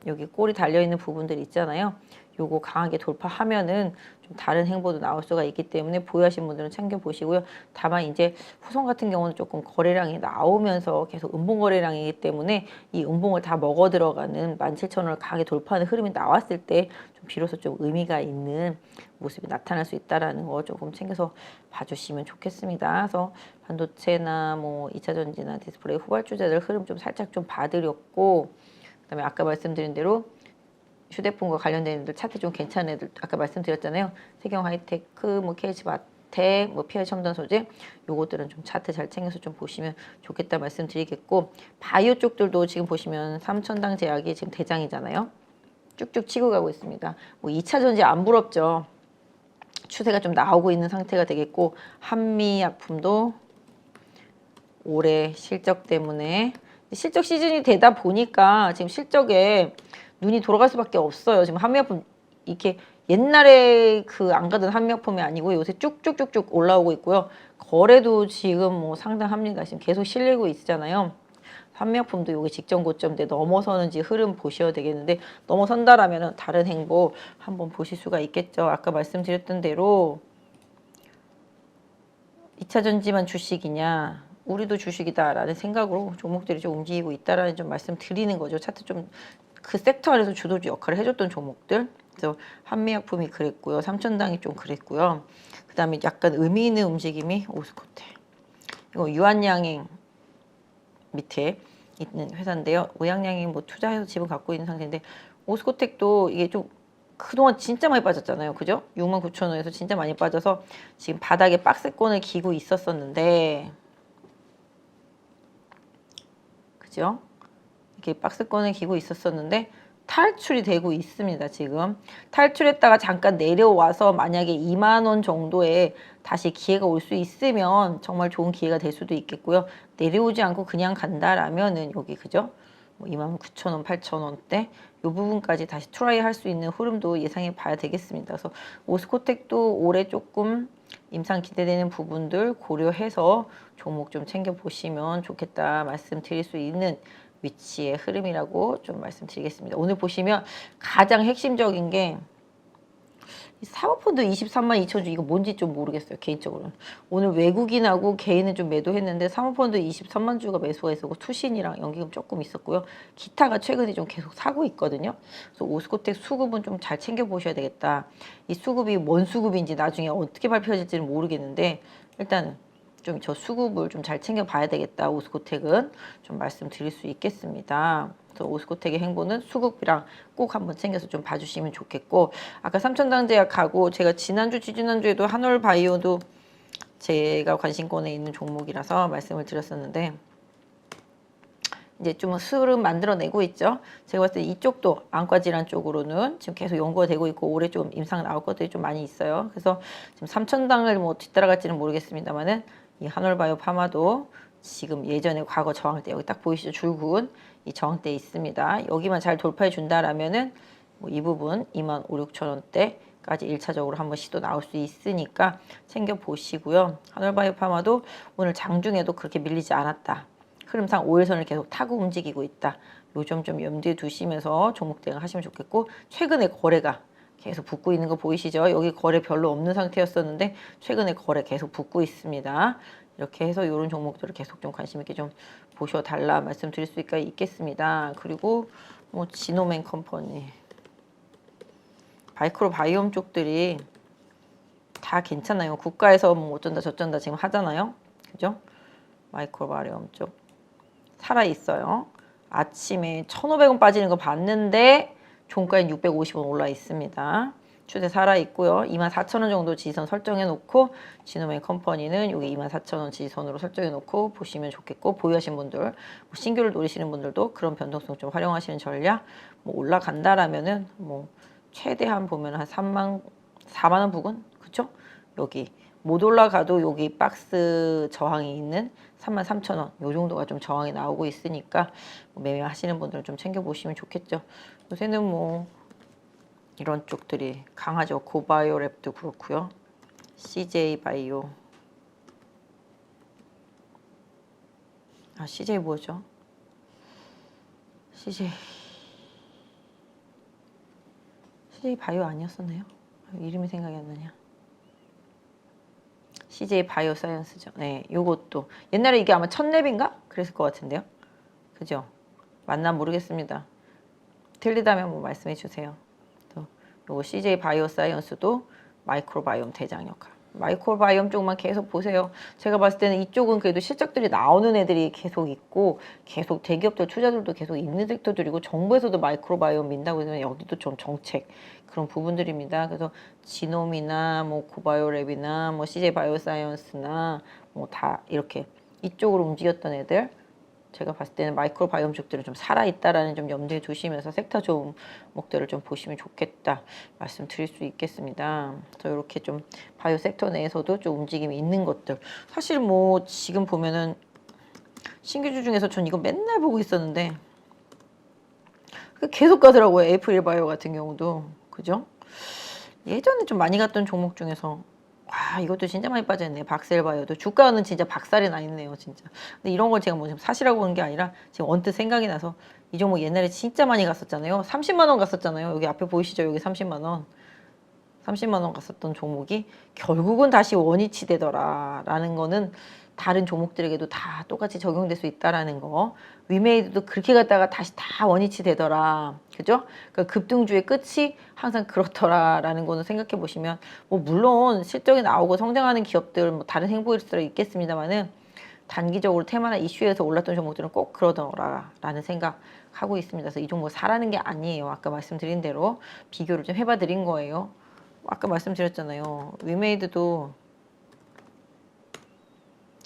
여기 꼬리 달려있는 부분들 있잖아요. 요거 강하게 돌파하면은 좀 다른 행보도 나올 수가 있기 때문에 보유하신 분들은 챙겨보시고요. 다만 이제 후성 같은 경우는 조금 거래량이 나오면서 계속 음봉 거래량이기 때문에 이 음봉을 다 먹어 들어가는 17,000원을 강하게 돌파하는 흐름이 나왔을 때 좀 비로소 좀 의미가 있는 모습이 나타날 수 있다라는 거 조금 챙겨서 봐주시면 좋겠습니다. 그래서 반도체나 뭐 2차 전지나 디스플레이 후발주자들 흐름 좀 살짝 좀 봐드렸고, 그다음에 아까 말씀드린 대로 휴대폰과 관련된 애들 차트 좀 괜찮은 애들 아까 말씀드렸잖아요. 세경 하이테크, 뭐 KH바텍, 뭐 PR 첨단 소재 요것들은 좀 차트 잘 챙겨서 좀 보시면 좋겠다 말씀드리겠고, 바이오 쪽들도 지금 보시면 삼천당 제약이 지금 대장이잖아요. 쭉쭉 치고 가고 있습니다. 뭐 2차 전지 안 부럽죠. 추세가 좀 나오고 있는 상태가 되겠고, 한미약품도 올해 실적 때문에 실적 시즌이 되다 보니까 지금 실적에 눈이 돌아갈 수밖에 없어요. 지금 한미약품 이렇게 옛날에 그 안 가던 한미약품이 아니고 요새 쭉쭉쭉쭉 올라오고 있고요. 거래도 지금 뭐 상당합니다. 지금 계속 실리고 있잖아요. 한미약품도 여기 직전 고점대 넘어서는지 흐름 보셔야 되겠는데, 넘어선다라면 다른 행보 한번 보실 수가 있겠죠. 아까 말씀드렸던 대로 2차 전지만 주식이냐, 우리도 주식이다라는 생각으로 종목들이 좀 움직이고 있다라는 좀 말씀드리는 거죠. 차트 좀 그 섹터 안에서 주도주 역할을 해줬던 종목들. 그래서 한미약품이 그랬고요. 삼천당이 좀 그랬고요. 그 다음에 약간 의미 있는 움직임이 오스코텍. 이거 유한양행 밑에 있는 회사인데요. 의약량이 뭐 투자해서 지분 갖고 있는 상태인데, 오스코텍도 이게 좀 그동안 진짜 많이 빠졌잖아요. 그죠? 69,000원에서 진짜 많이 빠져서 지금 바닥에 박스권을 기고 있었었는데, 그죠? 이렇게 박스권을 기고 있었었는데 탈출이 되고 있습니다. 지금 탈출했다가 잠깐 내려와서 만약에 2만 원 정도에 다시 기회가 올 수 있으면 정말 좋은 기회가 될 수도 있겠고요. 내려오지 않고 그냥 간다라면은 여기 그죠? 뭐 29,000원, 8,000원대 이 부분까지 다시 트라이 할 수 있는 흐름도 예상해 봐야 되겠습니다. 그래서 오스코텍도 올해 조금 임상 기대되는 부분들 고려해서 종목 좀 챙겨 보시면 좋겠다 말씀드릴 수 있는 위치의 흐름이라고 좀 말씀드리겠습니다. 오늘 보시면 가장 핵심적인 게 사모펀드 23만 2천 주, 이거 뭔지 좀 모르겠어요. 개인적으로는. 오늘 외국인하고 개인은 좀 매도했는데 사모펀드 23만 주가 매수가 있었고 투신이랑 연기금 조금 있었고요. 기타가 최근에 좀 계속 사고 있거든요. 그래서 오스코텍 수급은 좀 잘 챙겨보셔야 되겠다. 이 수급이 뭔 수급인지 나중에 어떻게 발표될지는 모르겠는데 일단은 좀 저 수급을 좀 잘 챙겨봐야 되겠다. 오스코텍은 좀 말씀드릴 수 있겠습니다. 그래서 오스코텍의 행보는 수급이랑 꼭 한번 챙겨서 좀 봐주시면 좋겠고, 아까 삼천당제약하고 제가 지난주, 지지난주에도 한올바이오도 제가 관심권에 있는 종목이라서 말씀을 드렸었는데 이제 좀 흐름 만들어내고 있죠. 제가 봤을 때 이쪽도 안과질환 쪽으로는 지금 계속 연구가 되고 있고 올해 좀 임상 나올 것들이 좀 많이 있어요. 그래서 지금 3천당을 뭐 뒤따라갈지는 모르겠습니다만은 이 한올바이오 파마도 지금 예전에 과거 저항대 여기 딱 보이시죠? 줄군 이 저항대 있습니다. 여기만 잘 돌파해 준다라면은 뭐 이 부분 2만 5, 6천 원대까지 1차적으로 한번 시도 나올 수 있으니까 챙겨 보시고요. 한올바이오 파마도 오늘 장중에도 그렇게 밀리지 않았다. 흐름상 5일선을 계속 타고 움직이고 있다. 요 점 좀 염두에 두시면서 종목 대응 하시면 좋겠고, 최근에 거래가 계속 붙고 있는 거 보이시죠? 여기 거래 별로 없는 상태였었는데 최근에 거래 계속 붙고 있습니다. 이렇게 해서 이런 종목들을 계속 좀 관심 있게 좀 보셔달라 말씀드릴 수 있겠습니다. 그리고 뭐 지노맨 컴퍼니, 마이크로 바이옴 쪽들이 다 괜찮아요. 국가에서 뭐 어쩐다 저쩐다 지금 하잖아요. 그죠? 마이크로 바이옴 쪽 살아있어요. 아침에 1,500원 빠지는 거 봤는데 종가엔 650원 올라 있습니다. 추세 살아있고요. 24,000원 정도 지지선 설정해 놓고 지노맨 컴퍼니는 여기 24,000원 지지선으로 설정해 놓고 보시면 좋겠고, 보유하신 분들, 뭐 신규를 노리시는 분들도 그런 변동성 좀 활용하시는 전략, 뭐 올라간다라면은 뭐 최대한 보면 한 4만 원 부근, 그쵸? 여기 못 올라가도 여기 박스 저항이 있는 33,000원 요 정도가 좀 저항이 나오고 있으니까 매매하시는 분들은 좀 챙겨보시면 좋겠죠. 요새는 뭐 이런 쪽들이 강하죠. 고바이오랩도 그렇고요. CJ 바이오. CJ 뭐죠? CJ 바이오 아니었었나요? 이름이 생각이 안 나냐. CJ 바이오 사이언스죠. 네, 요것도 옛날에 이게 아마 첫랩인가? 그랬을 것 같은데요. 그죠? 맞나 모르겠습니다. 틀리다면 뭐 말씀해 주세요. 또 요거 CJ 바이오 사이언스도 마이크로바이옴 대장 역할. 마이크로바이옴 쪽만 계속 보세요. 제가 봤을 때는 이쪽은 그래도 실적들이 나오는 애들이 계속 있고, 계속 대기업들 투자들도 계속 있는 섹터들이고, 정부에서도 마이크로바이옴 민다고 해서 여기도 좀 정책 그런 부분들입니다. 그래서 지놈이나 뭐 고바이오랩이나 뭐 CJ 바이오사이언스나 뭐 다 이렇게 이쪽으로 움직였던 애들, 제가 봤을 때는 마이크로바이옴 쪽들은 좀 살아있다라는 좀 염두에 두시면서 섹터 종목들을 좀 보시면 좋겠다 말씀드릴 수 있겠습니다. 그래서 이렇게 좀 바이오 섹터 내에서도 좀 움직임이 있는 것들, 사실 뭐 지금 보면은 신규주 중에서 전 이거 맨날 보고 있었는데 계속 가더라고요. 에이프릴 바이오 같은 경우도. 그죠? 예전에 좀 많이 갔던 종목 중에서 이것도 진짜 많이 빠졌네. 박셀바이오도 주가는 진짜 박살이 나 있네요, 진짜. 근데 이런 걸 제가 뭐 지금 사시라고 하는 게 아니라 지금 언뜻 생각이 나서, 이 종목 옛날에 진짜 많이 갔었잖아요. 30만 원 갔었잖아요. 여기 앞에 보이시죠? 여기 30만 원. 30만 원 갔었던 종목이 결국은 다시 원위치 되더라라는 거는 다른 종목들에게도 다 똑같이 적용될 수 있다라는 거. 위메이드도 그렇게 갔다가 다시 다 원위치 되더라. 그죠? 그러니까 급등주의 끝이 항상 그렇더라라는 거는 생각해 보시면, 뭐 물론 실적이 나오고 성장하는 기업들 뭐 다른 행보일 수도 있겠습니다만은 단기적으로 테마나 이슈에서 올랐던 종목들은 꼭 그러더라라는 생각하고 있습니다. 그래서 이 종목 사라는 게 아니에요. 아까 말씀드린 대로 비교를 좀 해봐 드린 거예요. 아까 말씀드렸잖아요. 위메이드도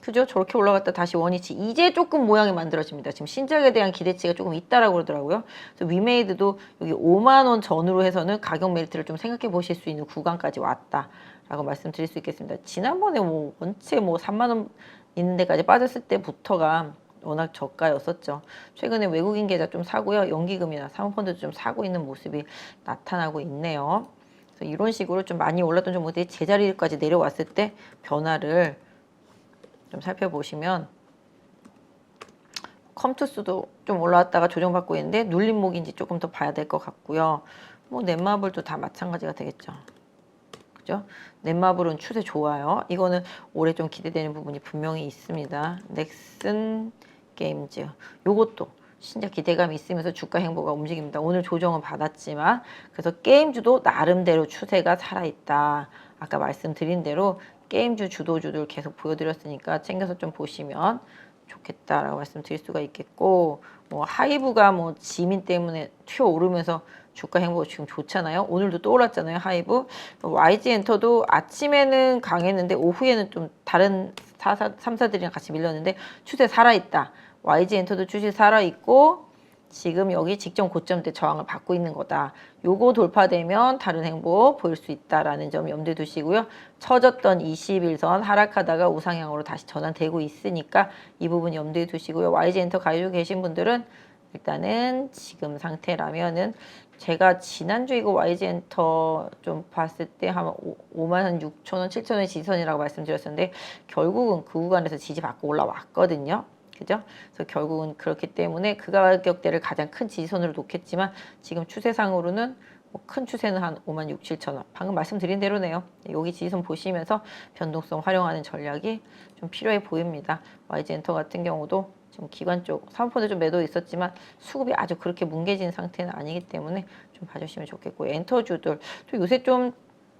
그죠? 저렇게 올라갔다 다시 원위치. 이제 조금 모양이 만들어집니다. 지금 신작에 대한 기대치가 조금 있다라고 그러더라고요. 그래서 위메이드도 여기 5만 원 전후로 해서는 가격 메리트를 좀 생각해 보실 수 있는 구간까지 왔다라고 말씀드릴 수 있겠습니다. 지난번에 뭐 원체 뭐 3만 원 있는 데까지 빠졌을 때부터가 워낙 저가였었죠. 최근에 외국인 계좌 좀 사고요. 연기금이나 사모펀드 좀 사고 있는 모습이 나타나고 있네요. 그래서 이런 식으로 좀 많이 올랐던 종목들이 제자리까지 내려왔을 때 변화를 좀 살펴보시면, 컴투스도 좀 올라왔다가 조정받고 있는데 눌림목인지 조금 더 봐야 될 것 같고요. 뭐 넷마블도 다 마찬가지가 되겠죠. 그죠? 넷마블은 추세 좋아요. 이거는 올해 좀 기대되는 부분이 분명히 있습니다. 넥슨 게임즈 요것도 진짜 기대감이 있으면서 주가 행보가 움직입니다. 오늘 조정은 받았지만, 그래서 게임주도 나름대로 추세가 살아있다. 아까 말씀드린 대로 게임주 주도주들 계속 보여드렸으니까 챙겨서 좀 보시면 좋겠다라고 말씀드릴 수가 있겠고, 뭐 하이브가 뭐 지민 때문에 튀어오르면서 주가 행보가 지금 좋잖아요. 오늘도 또 올랐잖아요, 하이브. YG엔터도 아침에는 강했는데 오후에는 좀 다른 3사들이랑 같이 밀렸는데 추세 살아있다. YG엔터도 추세 살아있고 지금 여기 직전 고점대 저항을 받고 있는 거다. 요거 돌파되면 다른 행보 보일 수 있다라는 점 염두에 두시고요. 처졌던 21선 하락하다가 우상향으로 다시 전환되고 있으니까 이 부분 염두에 두시고요. YG엔터 가지고 계신 분들은 일단은 지금 상태라면은, 제가 지난주 이거 YG엔터 좀 봤을 때 한 5만 6천 원, 7천 원의 지지선이라고 말씀드렸었는데 결국은 그 구간에서 지지받고 올라왔거든요. 그죠? 그래서 결국은 그렇기 때문에 그 가격대를 가장 큰 지지선으로 놓겠지만 지금 추세상으로는 큰 추세는 한 5만 6, 7천 원. 방금 말씀드린 대로네요. 여기 지지선 보시면서 변동성 활용하는 전략이 좀 필요해 보입니다. YG엔터 같은 경우도 지금 기관 쪽 사모펀드 좀 매도 있었지만 수급이 아주 그렇게 뭉개진 상태는 아니기 때문에 좀 봐주시면 좋겠고, 엔터주들 또 요새 좀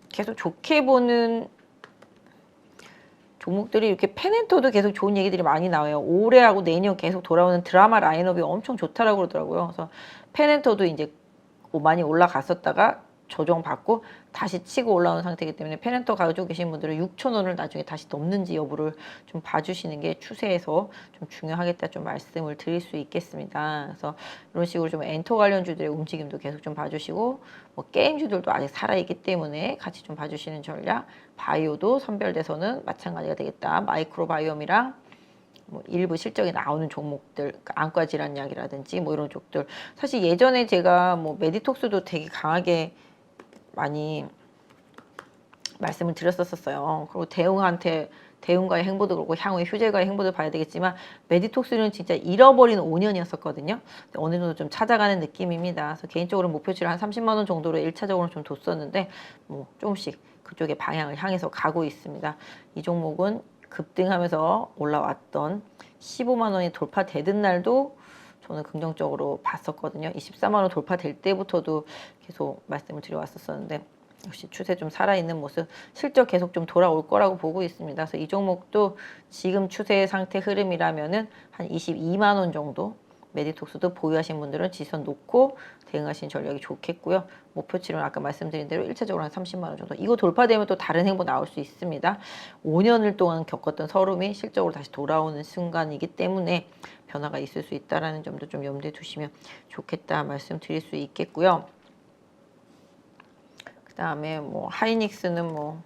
계속 좋게 보는 종목들이 이렇게 펜앤터도 계속 좋은 얘기들이 많이 나와요. 올해하고 내년 계속 돌아오는 드라마 라인업이 엄청 좋다라고 그러더라고요. 그래서 펜앤터도 이제 많이 올라갔었다가 조정받고 다시 치고 올라오는 상태이기 때문에 펜앤터 가지고 계신 분들은 6,000원을 나중에 다시 넘는지 여부를 좀 봐주시는 게 추세에서 좀 중요하겠다 좀 말씀을 드릴 수 있겠습니다. 그래서 이런 식으로 좀 엔터 관련주들의 움직임도 계속 좀 봐주시고, 뭐 게임주들도 아직 살아있기 때문에 같이 좀 봐주시는 전략, 바이오도 선별돼서는 마찬가지가 되겠다. 마이크로바이옴이랑 뭐 일부 실적이 나오는 종목들, 안과 질환약이라든지 뭐 이런 쪽들. 사실 예전에 제가 뭐 메디톡스도 되게 강하게 많이 말씀을 드렸었어요. 그리고 대응과의 행보도 그렇고 향후의 휴재과의 행보도 봐야 되겠지만, 메디톡스는 진짜 잃어버린 5년이었었거든요. 어느 정도 좀 찾아가는 느낌입니다. 그래서 개인적으로 목표치를 한 30만 원 정도로 1차적으로 좀 뒀었는데 뭐 조금씩 그쪽의 방향을 향해서 가고 있습니다. 이 종목은 급등하면서 올라왔던 15만 원이 돌파되던 날도 저는 긍정적으로 봤었거든요. 24만 원 돌파될 때부터도 계속 말씀을 드려왔었는데, 역시 추세 좀 살아있는 모습, 실적 계속 좀 돌아올 거라고 보고 있습니다. 그래서 이 종목도 지금 추세 상태 흐름이라면은 한 22만 원 정도, 메디톡스도 보유하신 분들은 지선 놓고 대응하시는 전략이 좋겠고요. 목표치는 아까 말씀드린 대로 1차적으로 한 30만 원 정도. 이거 돌파되면 또 다른 행보 나올 수 있습니다. 5년을 동안 겪었던 서름이 실적으로 다시 돌아오는 순간이기 때문에 변화가 있을 수 있다는 점도 좀 염두에 두시면 좋겠다 말씀드릴 수 있겠고요. 그 다음에 뭐 하이닉스는 뭐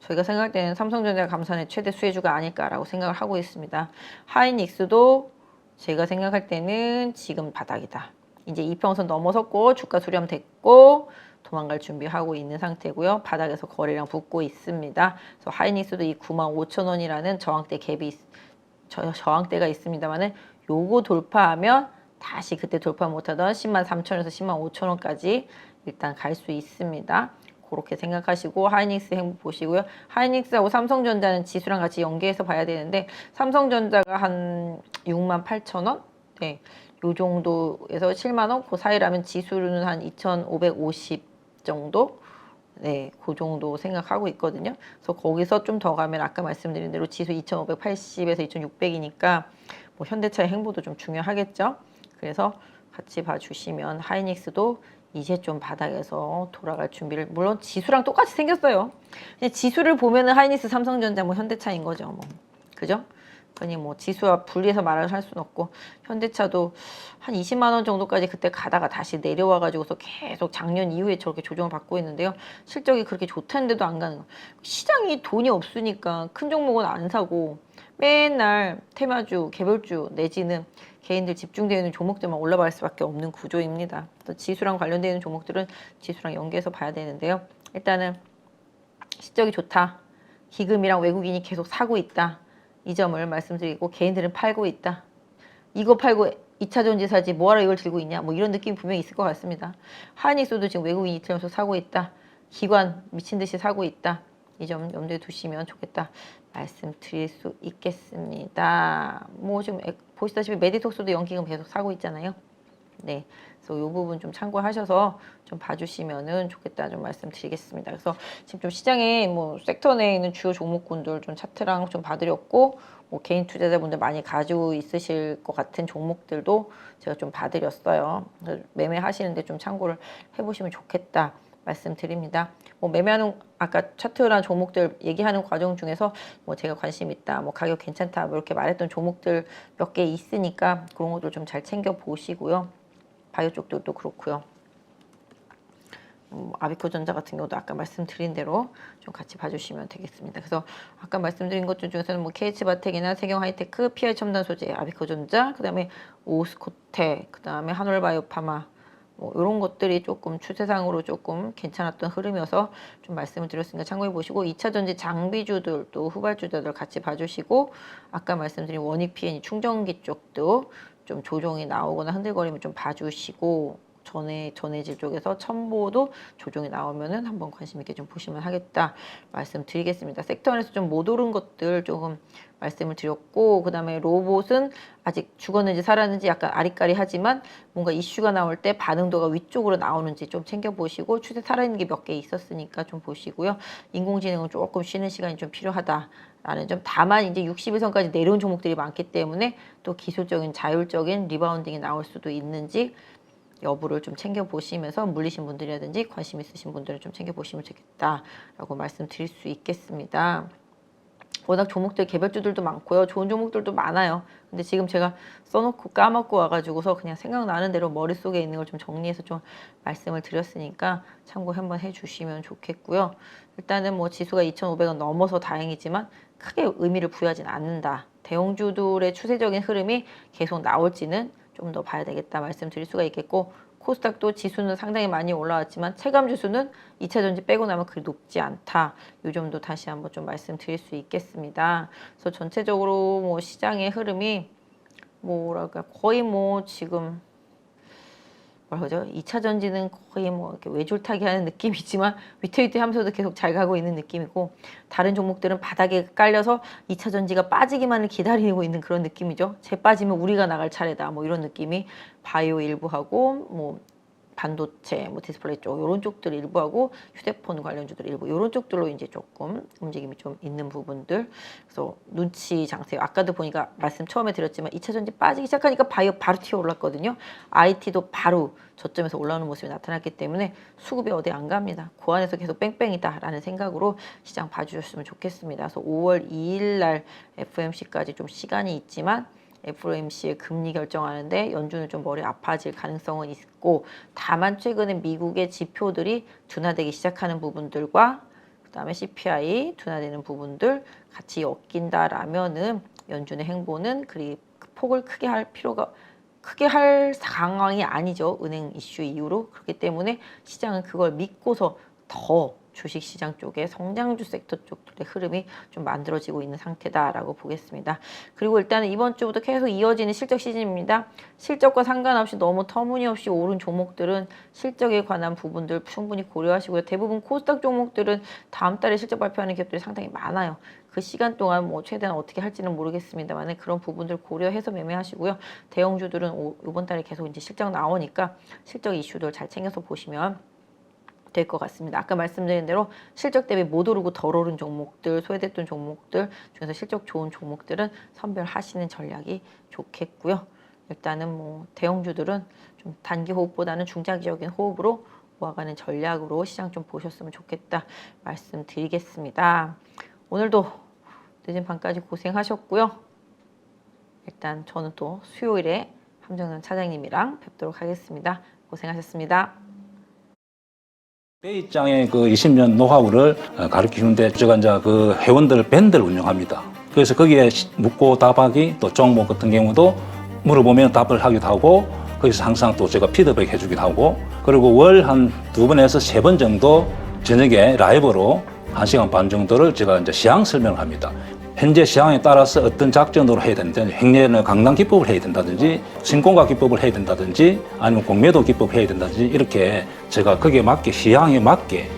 저희가 생각할 때는 삼성전자 감산의 최대 수혜주가 아닐까라고 생각을 하고 있습니다. 하이닉스도 제가 생각할 때는 지금 바닥이다. 이제 이평선 넘어섰고 주가 수렴 됐고 도망갈 준비하고 있는 상태고요. 바닥에서 거래량 붙고 있습니다. 그래서 하이닉스도 이 95,000원이라는 저항대가 있습니다만은 요거 돌파하면 다시 그때 돌파 못하던 103,000원에서 105,000원까지 일단 갈 수 있습니다. 그렇게 생각하시고 하이닉스 행보 보시고요. 하이닉스하고 삼성전자는 지수랑 같이 연계해서 봐야 되는데, 삼성전자가 한 68,000원? 네, 요 정도에서 7만원? 그 사이라면 지수는 한 2,550 정도? 네, 그 정도 생각하고 있거든요. 그래서 거기서 좀 더 가면 아까 말씀드린 대로 지수 2,580에서 2,600이니까 뭐 현대차의 행보도 좀 중요하겠죠. 그래서 같이 봐주시면 하이닉스도 이제 좀 바닥에서 돌아갈 준비를, 물론 지수랑 똑같이 생겼어요. 그냥 지수를 보면은 하이닉스, 삼성전자, 뭐 현대차인 거죠. 뭐 그죠? 그러니 뭐 지수와 분리해서 말을 할 수는 없고, 현대차도 한 20만 원 정도까지 그때 가다가 다시 내려와 가지고서 계속 작년 이후에 저렇게 조정을 받고 있는데요. 실적이 그렇게 좋다는데도 안 가는 거. 시장이 돈이 없으니까 큰 종목은 안 사고 맨날 테마주, 개별주 내지는 개인들 집중되어 있는 종목들만 올라갈 수밖에 없는 구조입니다. 지수랑 관련되어 있는 종목들은 지수랑 연계해서 봐야 되는데요. 일단은 실적이 좋다. 기금이랑 외국인이 계속 사고 있다. 이 점을 말씀드리고, 개인들은 팔고 있다. 이거 팔고 2차 전지 사지 뭐하러 이걸 들고 있냐, 뭐 이런 느낌이 분명히 있을 것 같습니다. 하이닉스도 지금 외국인이 이틀면서 사고 있다. 기관 미친 듯이 사고 있다. 이 점 염두에 두시면 좋겠다 말씀드릴 수 있겠습니다. 뭐 지금 보시다시피 메디톡스도 연기금 계속 사고 있잖아요. 네, 그래서 이 부분 좀 참고하셔서 좀 봐주시면은 좋겠다 좀 말씀드리겠습니다. 그래서 지금 좀 시장에 뭐 섹터 내에 있는 주요 종목군들 좀 차트랑 좀 봐드렸고, 뭐 개인 투자자분들 많이 가지고 있으실 것 같은 종목들도 제가 좀 봐드렸어요. 매매하시는데 좀 참고를 해보시면 좋겠다 말씀드립니다. 뭐 매매하는 아까 차트랑 종목들 얘기하는 과정 중에서 뭐 제가 관심 있다, 뭐 가격 괜찮다, 뭐 이렇게 말했던 종목들 몇 개 있으니까 그런 것들 좀 잘 챙겨 보시고요. 바이오 쪽도 그렇고요. 아비코전자 같은 경우도 아까 말씀드린 대로 좀 같이 봐주시면 되겠습니다. 그래서 아까 말씀드린 것 중에서는 뭐 KH바텍이나 세경하이테크, PI첨단소재, 아비코전자, 그 다음에 오스코텍, 그 다음에 한올바이오파마, 뭐 이런 것들이 조금 추세상으로 조금 괜찮았던 흐름이어서 좀 말씀을 드렸으니까 참고해 보시고, 2차 전지 장비주들 또 후발주들 같이 봐주시고, 아까 말씀드린 원익 PN 충전기 쪽도 좀 조정이 나오거나 흔들거리면 좀 봐주시고, 전해질 쪽에서 첨보도 조정이 나오면은 한번 관심 있게 좀 보시면 하겠다 말씀드리겠습니다. 섹터 안에서 좀 못 오른 것들 조금 말씀을 드렸고, 그 다음에 로봇은 아직 죽었는지 살았는지 약간 아리까리하지만 뭔가 이슈가 나올 때 반응도가 위쪽으로 나오는지 좀 챙겨보시고, 추세 살아있는 게 몇 개 있었으니까 좀 보시고요. 인공지능은 조금 쉬는 시간이 좀 필요하다 라는 점. 다만 이제 60일선까지 내려온 종목들이 많기 때문에 또 기술적인 자율적인 리바운딩이 나올 수도 있는지 여부를 좀 챙겨보시면서, 물리신 분들이라든지 관심 있으신 분들은 좀 챙겨보시면 좋겠다라고 말씀드릴 수 있겠습니다. 워낙 종목들 개별주들도 많고요. 좋은 종목들도 많아요. 근데 지금 제가 써놓고 까먹고 와가지고서 그냥 생각나는 대로 머릿속에 있는 걸 좀 정리해서 좀 말씀을 드렸으니까 참고 한번 해주시면 좋겠고요. 일단은 뭐 지수가 2,500원 넘어서 다행이지만 크게 의미를 부여하진 않는다. 대형주들의 추세적인 흐름이 계속 나올지는 좀 더 봐야 되겠다 말씀드릴 수가 있겠고, 코스닥도 지수는 상당히 많이 올라왔지만 체감 지수는 2차 전지 빼고 나면 그리 높지 않다. 이 점도 다시 한번 좀 말씀드릴 수 있겠습니다. 그래서 전체적으로 뭐 시장의 흐름이 뭐랄까 거의 뭐 지금 뭐라 그러죠? 2차 전지는 거의 뭐 이렇게 외줄타기 하는 느낌이지만 위태위태하면서도 계속 잘 가고 있는 느낌이고, 다른 종목들은 바닥에 깔려서 2차 전지가 빠지기만을 기다리고 있는 그런 느낌이죠. 재 빠지면 우리가 나갈 차례다 뭐 이런 느낌이 바이오 일부하고 뭐 반도체, 뭐 디스플레이 쪽 이런 쪽들 일부하고 휴대폰 관련주들 일부 이런 쪽들로 이제 조금 움직임이 좀 있는 부분들. 그래서 눈치 장세. 아까도 보니까 말씀 처음에 드렸지만 2차 전지 빠지기 시작하니까 바이오 바로 튀어 올랐거든요. IT도 바로 저점에서 올라오는 모습이 나타났기 때문에 수급이 어디 안 갑니다. 그 안에서 계속 뺑뺑이다라는 생각으로 시장 봐주셨으면 좋겠습니다. 그래서 5월 2일 날 FOMC까지 좀 시간이 있지만 FOMC의 금리 결정하는데 연준은 좀 머리 아파질 가능성은 있고, 다만 최근에 미국의 지표들이 둔화되기 시작하는 부분들과 그 다음에 CPI 둔화되는 부분들 같이 엮인다라면은 연준의 행보는 그리 폭을 크게 할 상황이 아니죠. 은행 이슈 이후로. 그렇기 때문에 시장은 그걸 믿고서 더 주식시장 쪽에 성장주 섹터 쪽들의 흐름이 좀 만들어지고 있는 상태다라고 보겠습니다. 그리고 일단은 이번 주부터 계속 이어지는 실적 시즌입니다. 실적과 상관없이 너무 터무니없이 오른 종목들은 실적에 관한 부분들 충분히 고려하시고요. 대부분 코스닥 종목들은 다음 달에 실적 발표하는 기업들이 상당히 많아요. 그 시간 동안 뭐 최대한 어떻게 할지는 모르겠습니다만 그런 부분들 고려해서 매매하시고요. 대형주들은 이번 달에 계속 이제 실적 나오니까 실적 이슈들 잘 챙겨서 보시면 될 것 같습니다. 아까 말씀드린 대로 실적 대비 못 오르고 덜 오른 종목들, 소외됐던 종목들 중에서 실적 좋은 종목들은 선별하시는 전략이 좋겠고요. 일단은 뭐 대형주들은 좀 단기 호흡보다는 중장기적인 호흡으로 모아가는 전략으로 시장 좀 보셨으면 좋겠다 말씀드리겠습니다. 오늘도 늦은 밤까지 고생하셨고요. 일단 저는 또 수요일에 함정선 차장님이랑 뵙도록 하겠습니다. 고생하셨습니다. 베이장의 그 20년 노하우를 가르치는데 제가 이제 그 회원들 밴드를 운영합니다. 그래서 거기에 묻고 답하기, 또 종목 같은 경우도 물어보면 답을 하기도 하고, 거기서 항상 또 제가 피드백 해주기도 하고, 그리고 월 한 2번에서 3번 정도 저녁에 라이브로 1시간 반 정도를 제가 이제 시황 설명을 합니다. 현재 시황에 따라서 어떤 작전으로 해야 되는지, 행례는 강당 기법을 해야 된다든지, 신공가 기법을 해야 된다든지, 아니면 공매도 기법을 해야 된다든지, 이렇게 제가 거기에 맞게, 시황에 맞게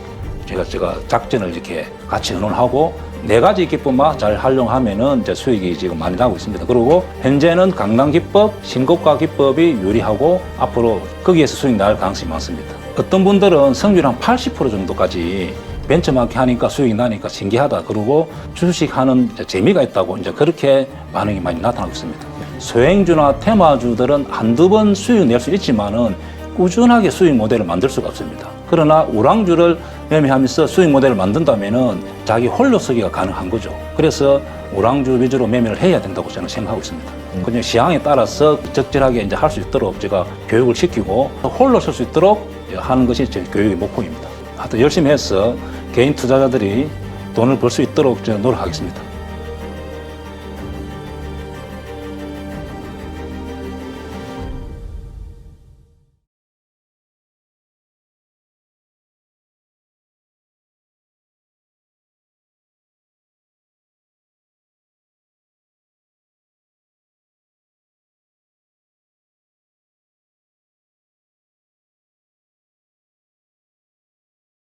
제가 작전을 이렇게 같이 의논하고, 4가지 기법만 잘 활용하면은 이제 수익이 지금 많이 나고 있습니다. 그리고 현재는 강당 기법, 신고가 기법이 유리하고 앞으로 거기에서 수익 날 가능성이 많습니다. 어떤 분들은 성률 한 80% 정도까지 벤처마킹 하니까 수익이 나니까 신기하다. 그러고 주식하는 재미가 있다고 이제 그렇게 반응이 많이 나타나고 있습니다. 소행주나 테마주들은 한두 번 수익 낼 수 있지만은 꾸준하게 수익 모델을 만들 수가 없습니다. 그러나 우량주를 매매하면서 수익 모델을 만든다면은 자기 홀로 서기가 가능한 거죠. 그래서 우량주 위주로 매매를 해야 된다고 저는 생각하고 있습니다. 그냥 시황에 따라서 적절하게 이제 할 수 있도록 제가 교육을 시키고 홀로 설 수 있도록 하는 것이 제 교육의 목표입니다. 하여튼 열심히 해서 개인 투자자들이 돈을 벌 수 있도록 제가 노력하겠습니다.